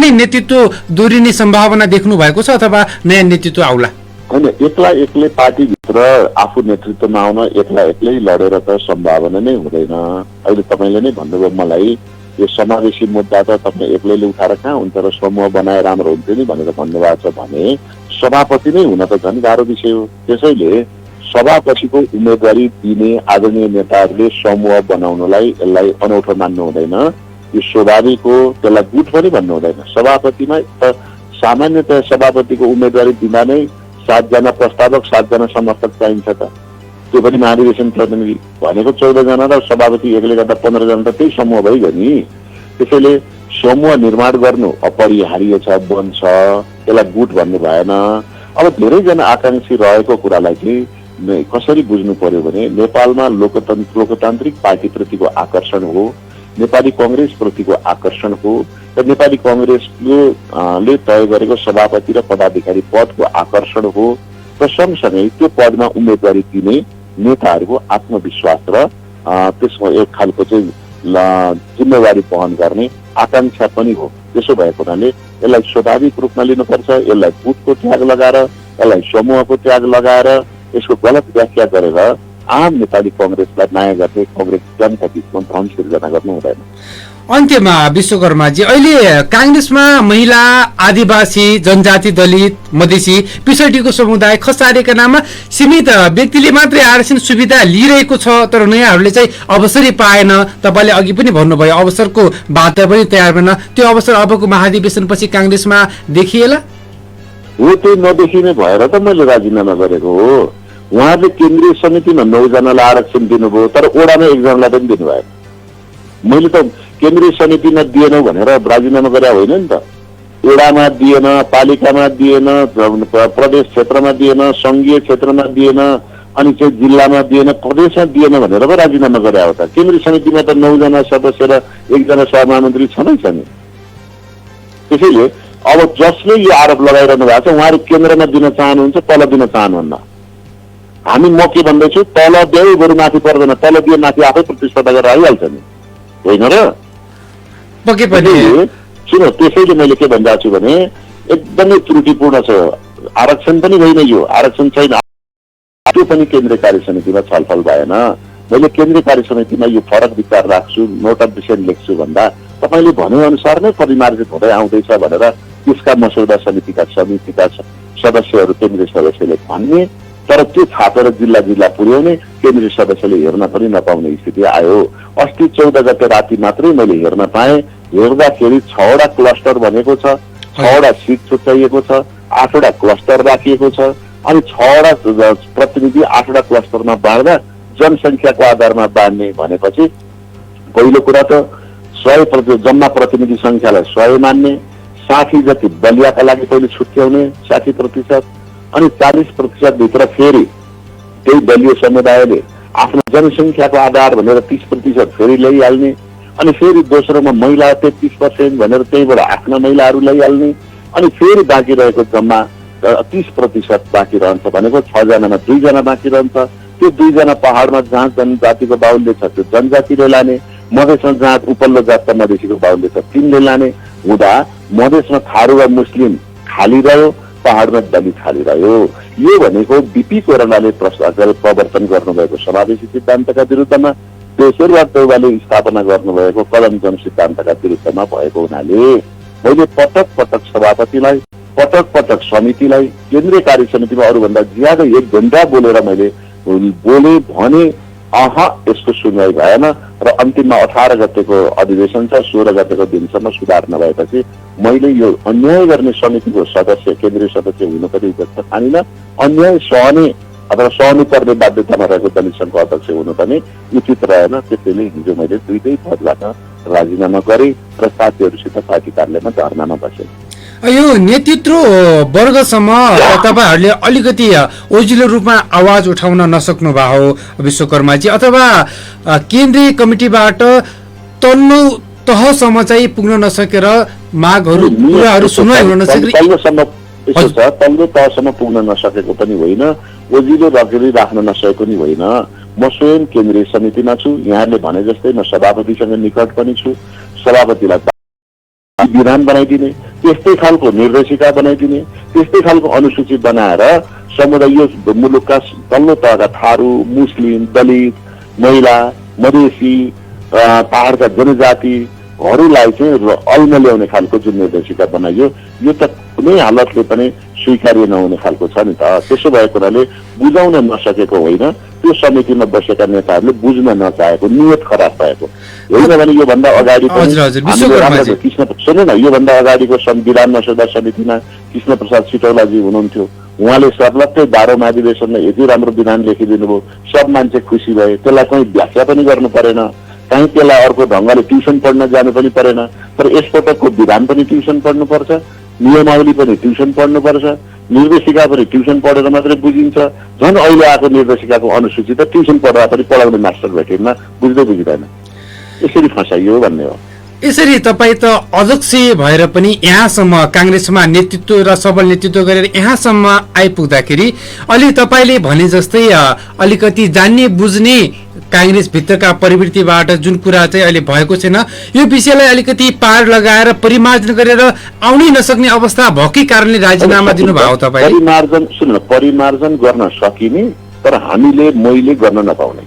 नै नेतृत्व दोहोरिने सम्भावना देख्नु भएको छ अथवा नयाँ नेतृत्व आउला? होइन, एक्लै पार्टीभित्र आफू नेतृत्वमा आउन एक्लै लडेर त सम्भावना नै हुँदैन। अहिले तपाईँले नै भन्नुभयो मलाई यो समावेशी मुद्दा त तपाईँ एक्लैले उठाएर कहाँ हुन्छ र समूह बनाए राम्रो हुन्थ्यो नि भनेर भन्नुभएको छ भने सभापति नै हुन त झन् गाह्रो विषय हो। त्यसैले सभापतिको उम्मेदवारी दिने आदरणीय नेताहरूले समूह बनाउनलाई यसलाई अनौठो मान्नु हुँदैन। यो स्वाभाविक हो, त्यसलाई गुट पनि भन्नु हुँदैन। सभापतिमा त सामान्यतया सभापतिको उम्मेदवारी दिँदा नै 7 जना प्रस्तावक 7 जना समर्थक चाहिन्छ त, त्यो पनि महाधिवेशन प्रतिनिधि भनेको 14 जना र सभापति एकले गर्दा 15 जना त त्यही समूह भइगयो नि। त्यसैले समूह निर्माण गर्नु अपरिहार्य छ, बन्छ, त्यसलाई गुट भन्नु भएन। अब धेरैजना आकांक्षी रहेको कुरालाई चाहिँ कसरी बुझ्नु पर्यो भने नेपालमा लोकतान्त्रिक पार्टीप्रतिको आकर्षण हो, नेपाली कांग्रेस प्रतिको आकर्षण हो र नेपाली कांग्रेसले तय गरेको सभापति र पदाधिकारी पदको आकर्षण हो र सँगसँगै त्यो पदमा उम्मेदवारी दिने नेताहरूको आत्मविश्वास र त्यसमा एक खालको चाहिँ जिम्मेवारी वहन गर्ने आकांक्षा पनि हो। त्यसो भएको हुनाले यसलाई स्वाभाविक रूपमा लिनुपर्छ। यसलाई गुटको त्याग लगाएर, यसलाई समूहको त्याग लगाएर यसको गलत व्याख्या गरेर आम नेपाली कांग्रेसलाई माया गर्ने कांग्रेस जनता बीचमा भ्रम सिर्जना गर्नु हुँदैन। अन्त्यमा विश्वकर्माजी, अहिले कांग्रेसमा महिला, आदिवासी, जनजाति, दलित, मधेसी, पिछडिएको समुदाय, खसारेका नाममा सीमित व्यक्तिले मात्रै आरक्षण सुविधा लिइरहेको छ, तर नयाँहरूले चाहिँ अवसरै पाएन। तपाईँले अघि पनि भन्नुभयो अवसरको बाटो पनि तयार भएन। त्यो अवसर अबको महाधिवेशनपछि कांग्रेसमा देखिएला? हो, त्यो नदेखिने भएर त मैले राजीनामा गरेको हो। उहाँहरूले केन्द्रीय समितिमा 9 जनालाई आरक्षण दिनुभयो, तर ओडामा 1 जनालाई पनि दिनुभयो। मैले त केन्द्रीय समितिमा दिएन भनेर राजीनामा गरे होइन नि त। ओडामा दिएन, पालिकामा दिएन, प्रदेश क्षेत्रमा दिएन, संघीय क्षेत्रमा दिएन, अनि चाहिँ जिल्लामा दिएन, प्रदेशमा दिएन भनेर पो राजीनामा गरे हो त। केन्द्रीय समितिमा त 9 जना सदस्य र 1 जना सहमन्त्री छनै छन्। त्यसैले अब जसले यो आरोप लगाइरहनु भएको छ उहाँहरू केन्द्रमा दिन चाहनुहुन्छ, तल दिन चाहनुहुन्न। म के भन्दैछु, तल देऊ बरु माथि पर्दैन, तल दिए माथि आफै प्रतिस्पर्धा गरेर आइहाल्छ नि, होइन र? पक्कै पनि सुन, त्यसैले मैले के भनिरहेको छु भने एकदमै त्रुटिपूर्ण छ। आरक्षण पनि होइन, यो आरक्षण छैन, त्यो पनि केन्द्रीय कार्य समितिमा छलफल भएन। मैले केन्द्रीय कार्य समितिमा यो फरक विचार राख्छु, नोट अफ डिसिजन लेख्छु भन्दा तपाईँले भने अनुसार नै परिमार्जित हुँदै आउँदैछ भनेर त्यसका मसौदा समितिका सदस्यहरू केन्द्रीय सदस्यले भन्ने, तर त्यो छापेर जिल्ला पुर्याउने केन्द्रीय सदस्यले हेर्न पनि नपाउने स्थिति आयो। अस्ति 14 गते राति मात्रै मैले हेर्न पाएँ। हेर्दाखेरि 6 वटा क्लस्टर भनेको छ, 6 वटा सिट छुट्याइएको छ, 8 वटा क्लस्टर राखिएको छ, अनि 6 वटा प्रतिनिधि 8 वटा क्लस्टरमा बाँड्दा जनसङ्ख्याको आधारमा बाँड्ने भनेपछि पहिलो कुरा त 100% जम्मा प्रतिनिधि संख्यालाई 100 मान्ने, 60 जति बलियाका लागि पहिले छुट्याउने 60%, अनि 40% भित्र फेरि त्यही दलीय समुदायले आफ्नो जनसङ्ख्याको आधार भनेर 30% फेरि ल्याइहाल्ने, अनि फेरि दोस्रोमा महिला 33% भनेर त्यहीबाट आफ्ना महिलाहरू ल्याइहाल्ने, अनि फेरि बाँकी रहेको जम्मा 30% बाँकी रहन्छ भनेको 6 जनामा 2 जना बाँकी रहन्छ। त्यो 2 जना पहाडमा जहाँ जनजातिको बाहुल्य छ त्यो जनजातिले लाने, मधेसमा जहाँ उपल्लो जातका मधेसीको बाहुल्य छ तिनले लाने हुँदा मधेसमा थारू र मुस्लिम खाली रह्यो, पहाडमा दलित खाली रह्यो। यो भनेको बीपी कोइरालाले प्रवर्तन गर्नुभएको समावेशी सिद्धान्तका विरुद्धमा, पेशेरवाद देउवाले स्थापना गर्नुभएको कलम जन सिद्धान्तका विरुद्धमा भएको हुनाले मैले पटक पटक सभापतिलाई, पटक पटक समितिलाई, केन्द्रीय कार्य समितिमा अरूभन्दा ज्यादा 1 घण्टा बोलेर मैले भने यसको सुनवाई भएन र अन्तिममा 18 गतेको अधिवेशन छ, 16 गतेको दिनसम्म सुधार नभएपछि मैले यो अन्याय गर्ने समितिको सदस्य, केन्द्रीय सदस्य हुनु पनि उचित ठानिन, अन्याय सहने अथवा सहनुपर्ने बाध्यतामा रहेको दलित सङ्घको अध्यक्ष हुनु पनि उचित रहेन। त्यसैले हिजो मैले दुईटै पदबाट राजीनामा गरेँ र साथीहरूसित पार्टी कार्यालयमा धरनामा बसेँ। यो नेतृत्व वर्गसम्म तपाईहरूले अलिकति ओजिलो रूपमा आवाज उठाउन नसक्नु भयो विश्वकर्माजी, अथवा केन्द्रीय कमिटीबाट तल्लो तहसम्म चाहिँ पुग्न नसकेर मागहरू कुराहरू सुनवाई हुन नसकेर तल्लो तहसम्म पुग्न नसकेको पनि होइन, ओजिलो राख्न नसकेको पनि होइन। म स्वयं केन्द्रीय समितिमा छु। यहाँले भने जस्तै म सभापतिसँग निकट पनि छु। सभापतिलाई विधान बनाइदिने, त्यस्तै खालको निर्देशिका बनाइदिने, त्यस्तै खालको अनुसूची बनाएर समुदाय यो मुलुकका तल्लो तहका थारू, मुस्लिम, दलित, महिला, मधेसी, पहाडका जनजातिहरूलाई चाहिँ अलमा ल्याउने खालको जुन निर्देशिका बनाइयो, यो त कुनै हालतले पनि स्वीकार्य नहुने खालको छ नि त। त्यसो भएको हुनाले बुझाउन नसकेको होइन, त्यो समितिमा बसेका नेताहरूले बुझ्न नचाहेको, नियत खराब भएको होइन भने योभन्दा अगाडि सुन्नु न, योभन्दा अगाडिको संविधान मसौदा समितिमा कृष्ण प्रसाद सिटौलाजी हुनुहुन्थ्यो। उहाँले सर्लक्कै 12औं अधिवेशनमा यति राम्रो विधान लेखिदिनु भयो, सब मान्छे खुसी भए। त्यसलाई कहीँ व्याख्या पनि गर्नु परेन, कहीँ त्यसलाई अर्को ढङ्गले ट्युसन पढ्न जानु पनि परेन। तर यसपटकको विधान पनि ट्युसन पढ्नुपर्छ, नियमावली पनि ट्युसन पढ्नुपर्छ, निर्देशिका पनि ट्युसन पढेर मात्रै बुझिन्छ। झन् अहिले आएको निर्देशिकाको अनुसूची त ट्युसन पढ्दा पनि पढाउने मास्टर भेटिन्न, बुझ्दै बुझिँदैन, यसरी फसाइयो भन्ने हो। यसरी तपाईँ त अध्यक्ष भएर पनि यहाँसम्म काङ्ग्रेसमा नेतृत्व र सबल नेतृत्व गरेर यहाँसम्म आइपुग्दाखेरि अलि तपाईँले भने जस्तै अलिकति जान्ने बुझ्ने काङ्ग्रेस भित्रका प्रवृत्तिबाट जुन कुरा चाहिँ अहिले भएको छैन, यो विषयलाई अलिकति पार लगाएर परिमार्जन गरेर आउनै नसक्ने अवस्था भएकै कारणले राजीनामा दिनुभयो तपाईँ। परिमार्जन गर्न सकिने, तर मैले गर्न नपाउने,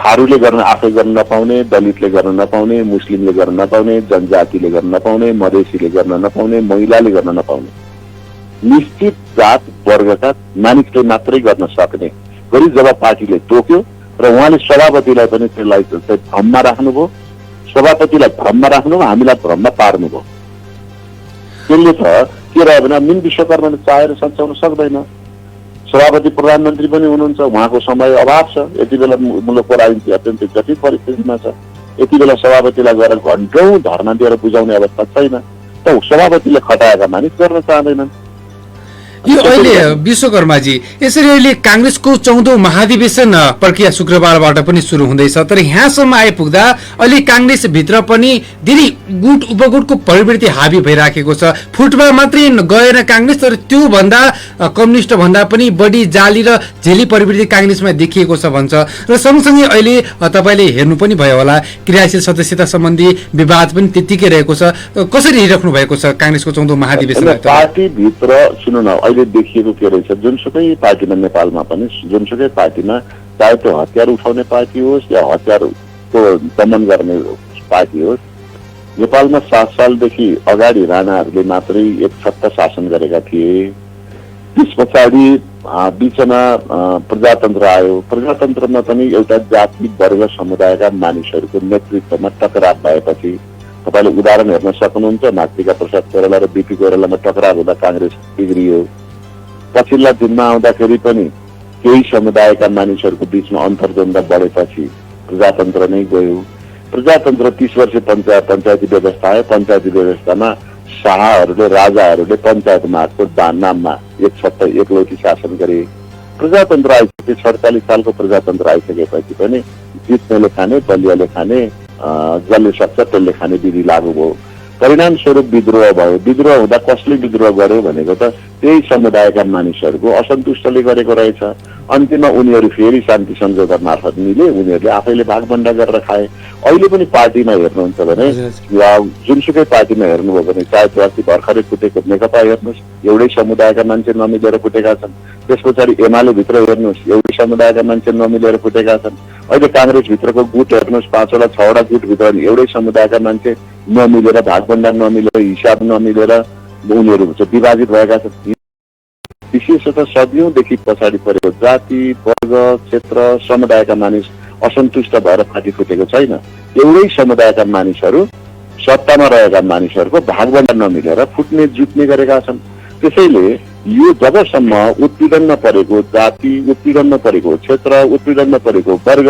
थारूले गर्न आफै गर्न नपाउने, दलितले गर्न नपाउने, मुस्लिमले गर्न नपाउने, जनजातिले गर्न नपाउने, मधेसीले गर्न नपाउने, महिलाले गर्न नपाउने, निश्चित जात वर्गका मानिसले मात्रै गर्न सक्ने गरी जब पार्टीले तोक्यो र उहाँले सभापतिलाई पनि त्यसलाई भ्रममा राख्नुभयो, सभापतिलाई भ्रममा राख्नुभयो, हामीलाई भ्रममा पार्नुभयो। त्यसले त के रह्यो भने मिन विश्वकर्माले चाहेर सच्याउन सक्दैन। सभापति प्रधानमन्त्री पनि हुनुहुन्छ, उहाँको समय अभाव छ, यति बेला मुलुकको राजनीति अत्यन्तै जटिल परिस्थितिमा छ। यति बेला सभापतिलाई गएर घन्टौँ धर्ना दिएर बुझाउने अवस्था छैन, त सभापतिले खटाएका मानिस गर्न चाहँदैनन्। यो अहिले विश्वकर्माजी यसरी अहिले काङ्ग्रेसको 14औं महाधिवेशन प्रक्रिया शुक्रबारबाट पनि सुरु हुँदैछ, तर यहाँसम्म आइपुग्दा अहिले काङ्ग्रेस भित्र पनि धेरै गुट उपगुटको प्रवृत्ति हावी भइराखेको छ। फुटमा मात्रै गएर काङ्ग्रेस, तर त्यो भन्दा कम्युनिस्ट भन्दा पनि बढी जाली र झेली प्रवृत्ति काङ्ग्रेसमा देखिएको छ भन्छ। र सँगसँगै अहिले तपाईँले हेर्नु पनि भयो होला, क्रियाशील सदस्यता सम्बन्धी विवाद पनि त्यत्तिकै रहेको छ। कसरी हेरिराख्नु भएको छ काङ्ग्रेसको 14औं महाधिवेशन? पार्टीभित्र सुन्नु न, अहिले देखिएको के रहेछ, जुनसुकै पार्टीमा नेपालमा पनि जुनसुकै पार्टीमा, चाहे त्यो हतियार उठाउने पार्टी होस् या हतियारको दमन गर्ने पार्टी होस्, नेपालमा 7 सालदेखि अगाडि राणाहरूले मात्रै एक सत्ता शासन गरेका थिए। त्यस पछाडि बिचमा प्रजातन्त्र आयो। प्रजातन्त्रमा पनि एउटा जाति वर्ग समुदायका मानिसहरूको नेतृत्वमा टकराव भएपछि तपाईँले उदाहरण हेर्न सक्नुहुन्छ, मातृका प्रसाद कोइराला र बिपी कोइरालामा टकराव हुँदा काङ्ग्रेस बिग्रियो। पछिल्ला दिनमा आउँदाखेरि पनि केही समुदायका मानिसहरूको बिचमा अन्तर्द्वन्द बढेपछि प्रजातन्त्र नै गयो। प्रजातन्त्र 30 वर्ष पञ्चायती व्यवस्था आयो। पञ्चायती व्यवस्थामा शाहहरूले, राजाहरूले पञ्चायत मागको नाममा एक सत्ता एकलौटी शासन गरे। प्रजातन्त्र आइसके 47 सालको प्रजातन्त्र आइसकेपछि पनि जित्नेले खाने, बलियाले खाने, जसले सक्छ त्यसले खाने विधि लागू भयो। परिणाम स्वरूप विद्रोह भयो। विद्रोह हुँदा कसले विद्रोह गर्यो भनेको त त्यही समुदायका मानिसहरूको असन्तुष्टले गरेको रहेछ। अन्तिममा उनीहरू फेरि शान्ति सम्झौता मार्फत मिले, उनीहरूले आफैले भागभण्डा गरेर खाए। अहिले पनि पार्टीमा हेर्नुहुन्छ भने जुनसुकै पार्टीमा हेर्नुभयो भने, चाहे त्यो अस्ति भर्खरै फुटेको नेकपा हेर्नुहोस्, एउटै समुदायका मान्छे नमिलेर फुटेका छन्। त्यस पछाडि एमाले भित्र हेर्नुहोस्, एउटै समुदायका मान्छे नमिलेर फुटेका छन्। अहिले काङ्ग्रेसभित्रको गुट हेर्नुहोस्, 5 वटा 6 वटा गुट भित्र एउटै समुदायका मान्छे नमिलेर, भागभण्डा नमिलेर, हिसाब नमिलेर उनीहरू विभाजित भएका छन्। विशेषतः सदियौंदेखि पछाडि परेको जाति वर्ग क्षेत्र समुदायका मानिस असन्तुष्ट भएर पार्टी फुटेको छैन। एउटै समुदायका मानिसहरू, सत्तामा रहेका मानिसहरूको भागभण्डा नमिलेर फुट्ने जुट्ने गरेका छन्। त्यसैले यो जबसम्म उत्पीडनमा परेको जाति, उत्पीडनमा परेको क्षेत्र, उत्पीडनमा परेको वर्ग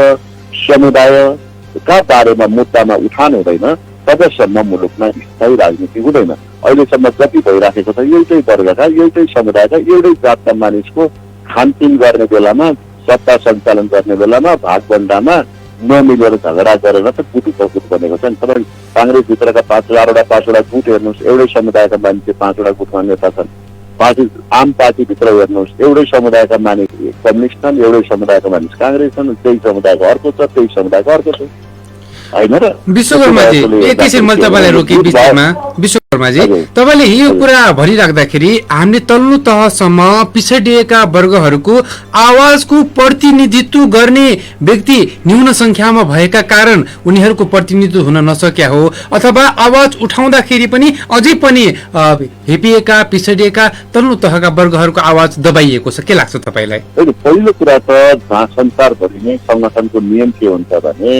समुदायका बारेमा मुद्दामा उठान हुँदैन, तबसम्म मुलुकमा स्थायी राजनीति हुँदैन। अहिलेसम्म जति भइराखेको छ एउटै वर्गका, एउटै समुदायका, एउटै जातका मानिसको खानपिन गर्ने बेलामा, सत्ता सञ्चालन गर्ने बेलामा भागभण्डामा नमिलेर झगडा गरेर त गुट उपगुट बनेको छ नि। तपाईँ काङ्ग्रेसभित्रका 5 वटा गुट हेर्नुहोस्, एउटै समुदायका मान्छे 5 वटा गुटमा नेता छन्। पार्टी आम पार्टीभित्र हेर्नुहोस्, एउटै समुदायका मानिस कम्युनिस्ट छन्, एउटै समुदायका मानिस काङ्ग्रेस छन्, त्यही समुदायको अर्को छ, त्यही समुदायको अर्को छ। होइन र? विश्वकर्माजी एकैछिन मैले तपाईँलाई रोकेँ बिचमा। विश्वकर्माजी, तपाईँले यो कुरा भनिराख्दाखेरि हामीले तल्लो तहसम्म पिछडिएका वर्गहरूको आवाजको प्रतिनिधित्व गर्ने व्यक्ति न्यून संख्यामा भएका कारण उनीहरूको प्रतिनिधित्व हुन नसक्या हो, अथवा आवाज उठाउँदाखेरि पनि अझै पनि हेपिएका पिछडिएका तल्लो तहका वर्गहरूको आवाज दबाइएको छ? के लाग्छ तपाईँलाई? पहिलो कुरा त संसारभरि नै संगठनको नियम के हुन्छ भने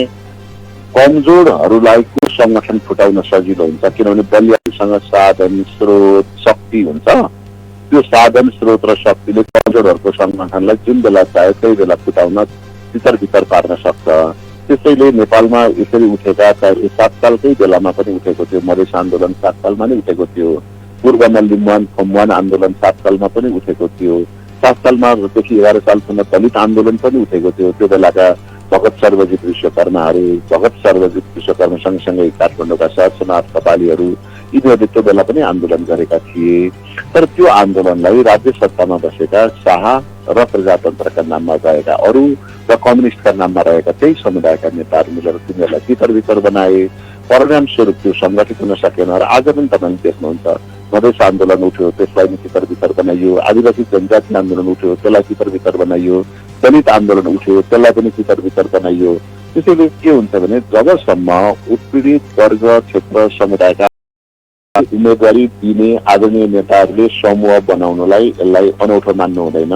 कमजोरहरूलाई को संगठन फुटाउन सजिलो हुन्छ, किनभने बलियाहरूसँग साधन स्रोत शक्ति हुन्छ। त्यो साधन स्रोत र शक्तिले कमजोरहरूको संगठनलाई जुन बेला चाहे त्यही बेला फुटाउन भित्र भित्र पार्न सक्छ। त्यसैले नेपालमा यसरी उठेका चाहे 7 सालकै बेलामा पनि उठेको थियो, मधेस आन्दोलन 7 सालमा नै उठेको थियो, पूर्वमा लिम्बुवान खम्बुवान आन्दोलन 7 सालमा पनि उठेको थियो, 7 सालमादेखि 11 सालसम्म दलित आन्दोलन पनि उठेको थियो। त्यो बेलाका भगत सर्वजित विश्वकर्माहरू, भगत सर्वजित विश्वकर्मा सँगसँगै काठमाडौँका सहजनाथ कपालीहरू, यिनीहरूले त्यो बेला पनि आन्दोलन गरेका थिए। तर त्यो आन्दोलनलाई राज्य सत्तामा बसेका शाह र प्रजातन्त्रका नाममा गएका अरू र कम्युनिस्टका नाममा रहेका त्यही समुदायका नेताहरू मिलेर तिनीहरूलाई भित्र भित्र बनाए। परिणाम स्वरूप त्यो सङ्गठित हुन सकेन र आज पनि तपाईँले देख्नुहुन्छ मधेस आन्दोलन उठ्यो, त्यसलाई पनि भित्र भित्र बनाइयो, आदिवासी जनजाति आन्दोलन उठ्यो, त्यसलाई भित्र भित्र बनाइयो, दलित आन्दोलन उठ्यो, त्यसलाई पनि भित्र भित्र बनाइयो। त्यसैले के हुन्छ भने जबसम्म उत्पीडित वर्ग क्षेत्र समुदायका उम्मेदवारी दिने आदरणीय नेताहरूले समूह बनाउनलाई यसलाई अनौठो मान्नु हुँदैन,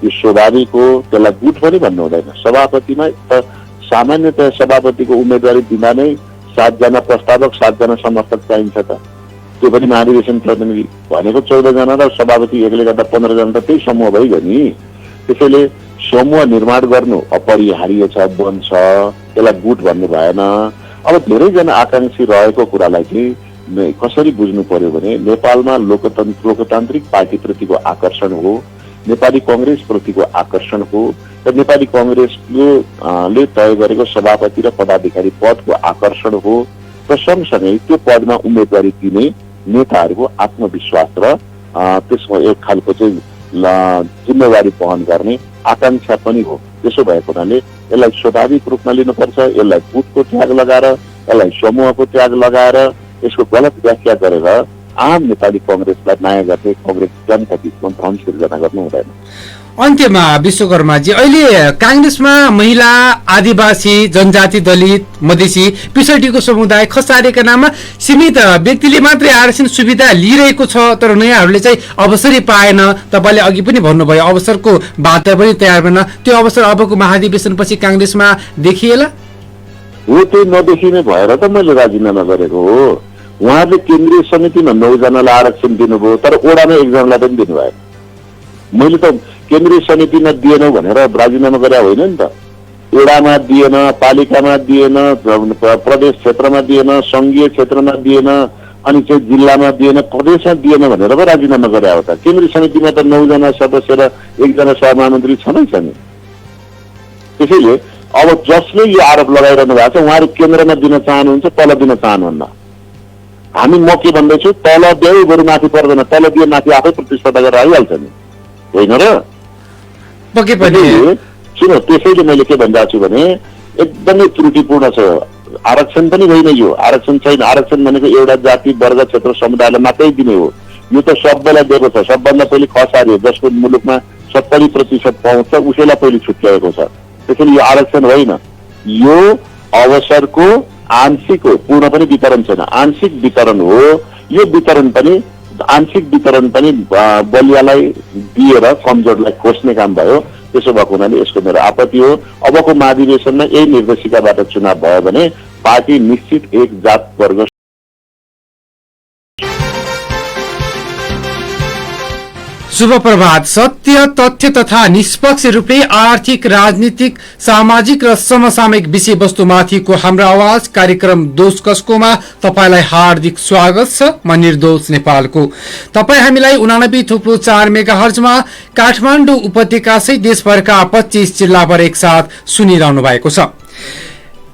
यो स्वाभाविक हो, त्यसलाई गुट पनि भन्नु हुँदैन। सभापतिमा त सामान्यतया सभापतिको उम्मेदवारी दिँदा नै 7 जना प्रस्तावक 7 जना समर्थक चाहिन्छ त, त्यो पनि महाधिवेशन प्रतिनिधि भनेको 14 जना र सभापति एकले गर्दा 15 जना त त्यही समूह भइगयो नि। त्यसैले समूह निर्माण गर्नु अपरिहार्य छ, बन्छ, त्यसलाई गुट भन्नु भएन। अब धेरैजना आकांक्षी रहेको कुरालाई चाहिँ कसरी बुझ्नु पर्यो भने नेपालमा लोकतान्त्रिक पार्टीप्रतिको आकर्षण हो, नेपाली कङ्ग्रेस प्रतिको आकर्षण हो र नेपाली कङ्ग्रेसले तय गरेको सभापति र पदाधिकारी पदको आकर्षण हो र सँगसँगै त्यो पदमा उम्मेदवारी दिने नेताहरूको आत्मविश्वास र त्यसमा एक खालको चाहिँ जिम्मेवारी वहन गर्ने आकांक्षा पनि हो। त्यसो भएको हुनाले यसलाई स्वाभाविक रूपमा लिनुपर्छ, यसलाई गुटको त्याग लगाएर, यसलाई समूहको त्याग लगाएर यसको गलत व्याख्या गरेर आम नेपाली कङ्ग्रेसलाई माया गर्ने कङ्ग्रेस जनता बिचमा भ्रम सिर्जना गर्नु हुँदैन। अन्त्यमा विश्वकर्माजी, अहिले कांग्रेसमा महिला, आदिवासी, जनजाति, दलित, मधेसी, पिछडिएको समुदाय, खसारेका नाममा सीमित व्यक्तिले मात्रै आरक्षण सुविधा लिइरहेको छ, तर नयाँहरूले चाहिँ अवसरै पाएन। तपाईँले अघि पनि भन्नुभयो अवसरको बाटो पनि तयार भएन। त्यो अवसर अबको महाधिवेशनपछि कांग्रेसमा देखिएला? हो, त्यो नदेखिने भएर त मैले राजीनामा गरेको हो। उहाँहरूले केन्द्रीय समितिमा 9 जनालाई आरक्षण दिनुभयो, तर ओडामा 1 जनालाई पनि दिनुभयो। मैले त केन्द्रीय समितिमा दिएनौ भनेर राजीनामा गरे होइन नि त। ओडामा दिएन, पालिकामा दिएन, प्रदेश क्षेत्रमा दिएन, सङ्घीय क्षेत्रमा दिएन, अनि चाहिँ जिल्लामा दिएन, प्रदेशमा दिएन भनेर पो राजीनामा गरे हो त। केन्द्रीय समितिमा त 9 जना सदस्य र 1 जना सभामन्त्री छँदै छ नि। त्यसैले अब जसले यो आरोप लगाइरहनु भएको छ उहाँहरू केन्द्रमा दिन चाहनुहुन्छ, तल दिन चाहनुहुन्न। म के भन्दैछु, तल देऊ बरु माथि पर्दैन, तल दिए माथि आफै प्रतिस्पर्धा गरेर आइहाल्छ नि, होइन र? पक्कै पनि सुन, त्यसैले मैले के भनिरहेको छु भने एकदमै त्रुटिपूर्ण छ। आरक्षण पनि होइन, यो आरक्षण छैन। आरक्षण भनेको एउटा जाति वर्ग क्षेत्र समुदायलाई मात्रै दिने हो। यो त सबैलाई दिएको छ। सबभन्दा पहिले खसारी हो, जसको मुलुकमा 70% पाउँछ उसैलाई पहिले छुट्याएको छ। त्यसैले यो आरक्षण होइन, यो अवसरको आंशिक हो, पूर्ण पनि वितरण छैन, आंशिक वितरण हो। यो वितरण पनि आंशिक वितरण पनि बलियालाई दिएर कमजोरलाई खोज्ने काम भयो। त्यसो भएको हुनाले यसको मेरो आपत्ति हो। अबको महाधिवेशनमा यही निर्देशिकाबाट चुनाव भयो भने पार्टी निश्चित एक जात वर्ग। शुभ प्रभात। सत्य, तथ्य तथा निष्पक्ष रूपले आर्थिक, राजनीतिक, सामाजिक र समसामयिक विषयवस्तुमाथिको हाम्रो आवाज कार्यक्रम दोष कसकोमा तपाईलाई हार्दिक स्वागत छ। म निर्दोष नेपालको तपाईँ हामीलाई 89.4 मेगाहर्जमा काठमाडौँ उपत्यका सहित देशभरका 25 जिल्लाभर एकसाथ सुनिरहनु भएको छ।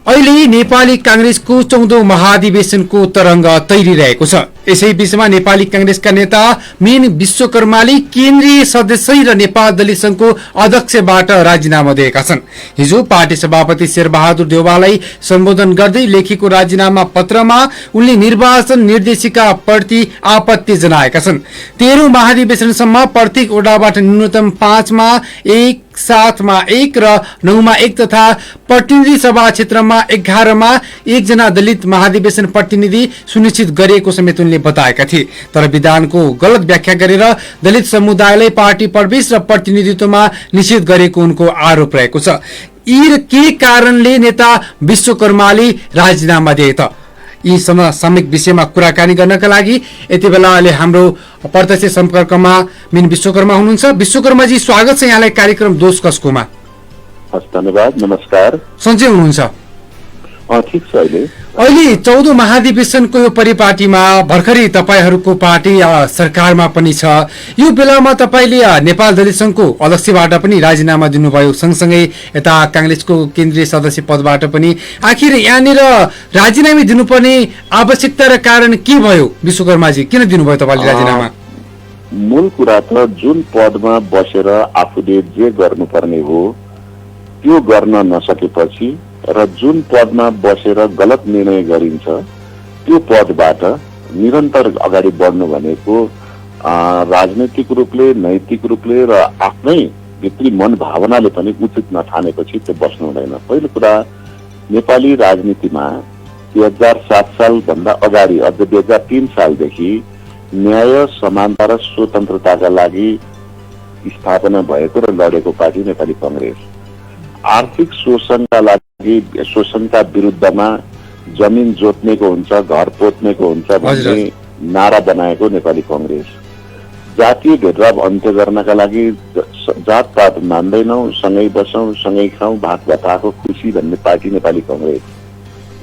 अहिले नेपाली कांग्रेसको 14औं महाधिवेशनको तरंग तैरिरहेको छ। यसै बीचमा नेपाली कांग्रेसका नेता मीन विश्वकर्माले केन्द्रीय सदस्य र नेपाल दलित संघको अध्यक्षबाट राजीनामा दिएका छन्। हिजो पार्टी सभापति शेरबहादुर देउवालाई सम्बोधन गर्दै लेखेको राजीनामा पत्रमा उनले निर्वाचन निर्देशिका प्रति आपत्ति जनाएका छन्। 13औं महाधिवेशनसम्म प्रत्येक वडाबाट न्यूनतम 5 मा 1, 7 मा 1 र 9 मा 1 तथा प्रतिनिधि सभा क्षेत्रमा 11 मा 1 जना दलित महाधिवेशन प्रतिनिधि सुनिश्चित गरिएको समेत उनले बताएका थिए। तर विधानको गलत व्याख्या गरेर दलित समुदायलाई पार्टी प्रवेश र प्रतिनिधित्वमा निषेध गरेको उनको आरोप रहेको छ। यी के कारणले नेता विश्वकर्माले राजीनामा दिए त? यी सामूहिक विषयमा कुराकानी गर्नका लागि यति बेला अहिले हाम्रो प्रत्यक्ष सम्पर्कमा मीन विश्वकर्मा हुनुहुन्छ। विश्वकर्माजी, स्वागत छ यहाँलाई कार्यक्रम दोष कसकोमा। धन्यवाद, नमस्कार। सन्चै हुनुहुन्छ? ठीक छ। अहिले 14औं महाधिवेशनको यो परिपाटीमा भर्खरै तपाईहरूको पार्टी सरकारमा पनि छ। यो बेलामा तपाईले नेपाल दलित संघको अध्यक्षबाट पनि राजीनामा दिनुभयो, सँगसँगै यता कांग्रेसको केन्द्रीय सदस्य पदबाट पनि। आखिर यहाँनिर राजीनामा दिनुपर्ने आवश्यकता र कारण के भयो विश्वकर्माजी? किन दिनुभयो तपाईले राजीनामा? मूल कुरा त जुन पदमा बसेर आफूले जे गर्नुपर्ने हो त्यो गर्न नसकेपछि र जुन पदमा बसेर गलत निर्णय गरिन्छ त्यो पदबाट निरन्तर अगाडि बढ्नु भनेको राजनैतिक रूपले, नैतिक रूपले र आफ्नै भित्री मन भावनाले पनि उचित नठानेपछि त्यो बस्नु हुँदैन। पहिलो कुरा, नेपाली राजनीतिमा 2007 साल भन्दा अगाडि अझ 2003 सालदेखि न्याय, समानता र स्वतन्त्रताका लागि स्थापना भएको र लडेको पार्टी नेपाली कांग्रेस। आर्थिक शोषणका लागि, शोषणका विरुद्धमा जमिन जोत्नेको हुन्छ, घर पोत्नेको हुन्छ भन्ने नारा बनाएको नेपाली कांग्रेस। जातीय भेदभाव अन्त्य गर्नका लागि जातपात मान्दैनौं, सँगै बसौं, सँगै खाउँ, भात भत्ताको खुसी भन्ने पार्टी नेपाली कांग्रेस।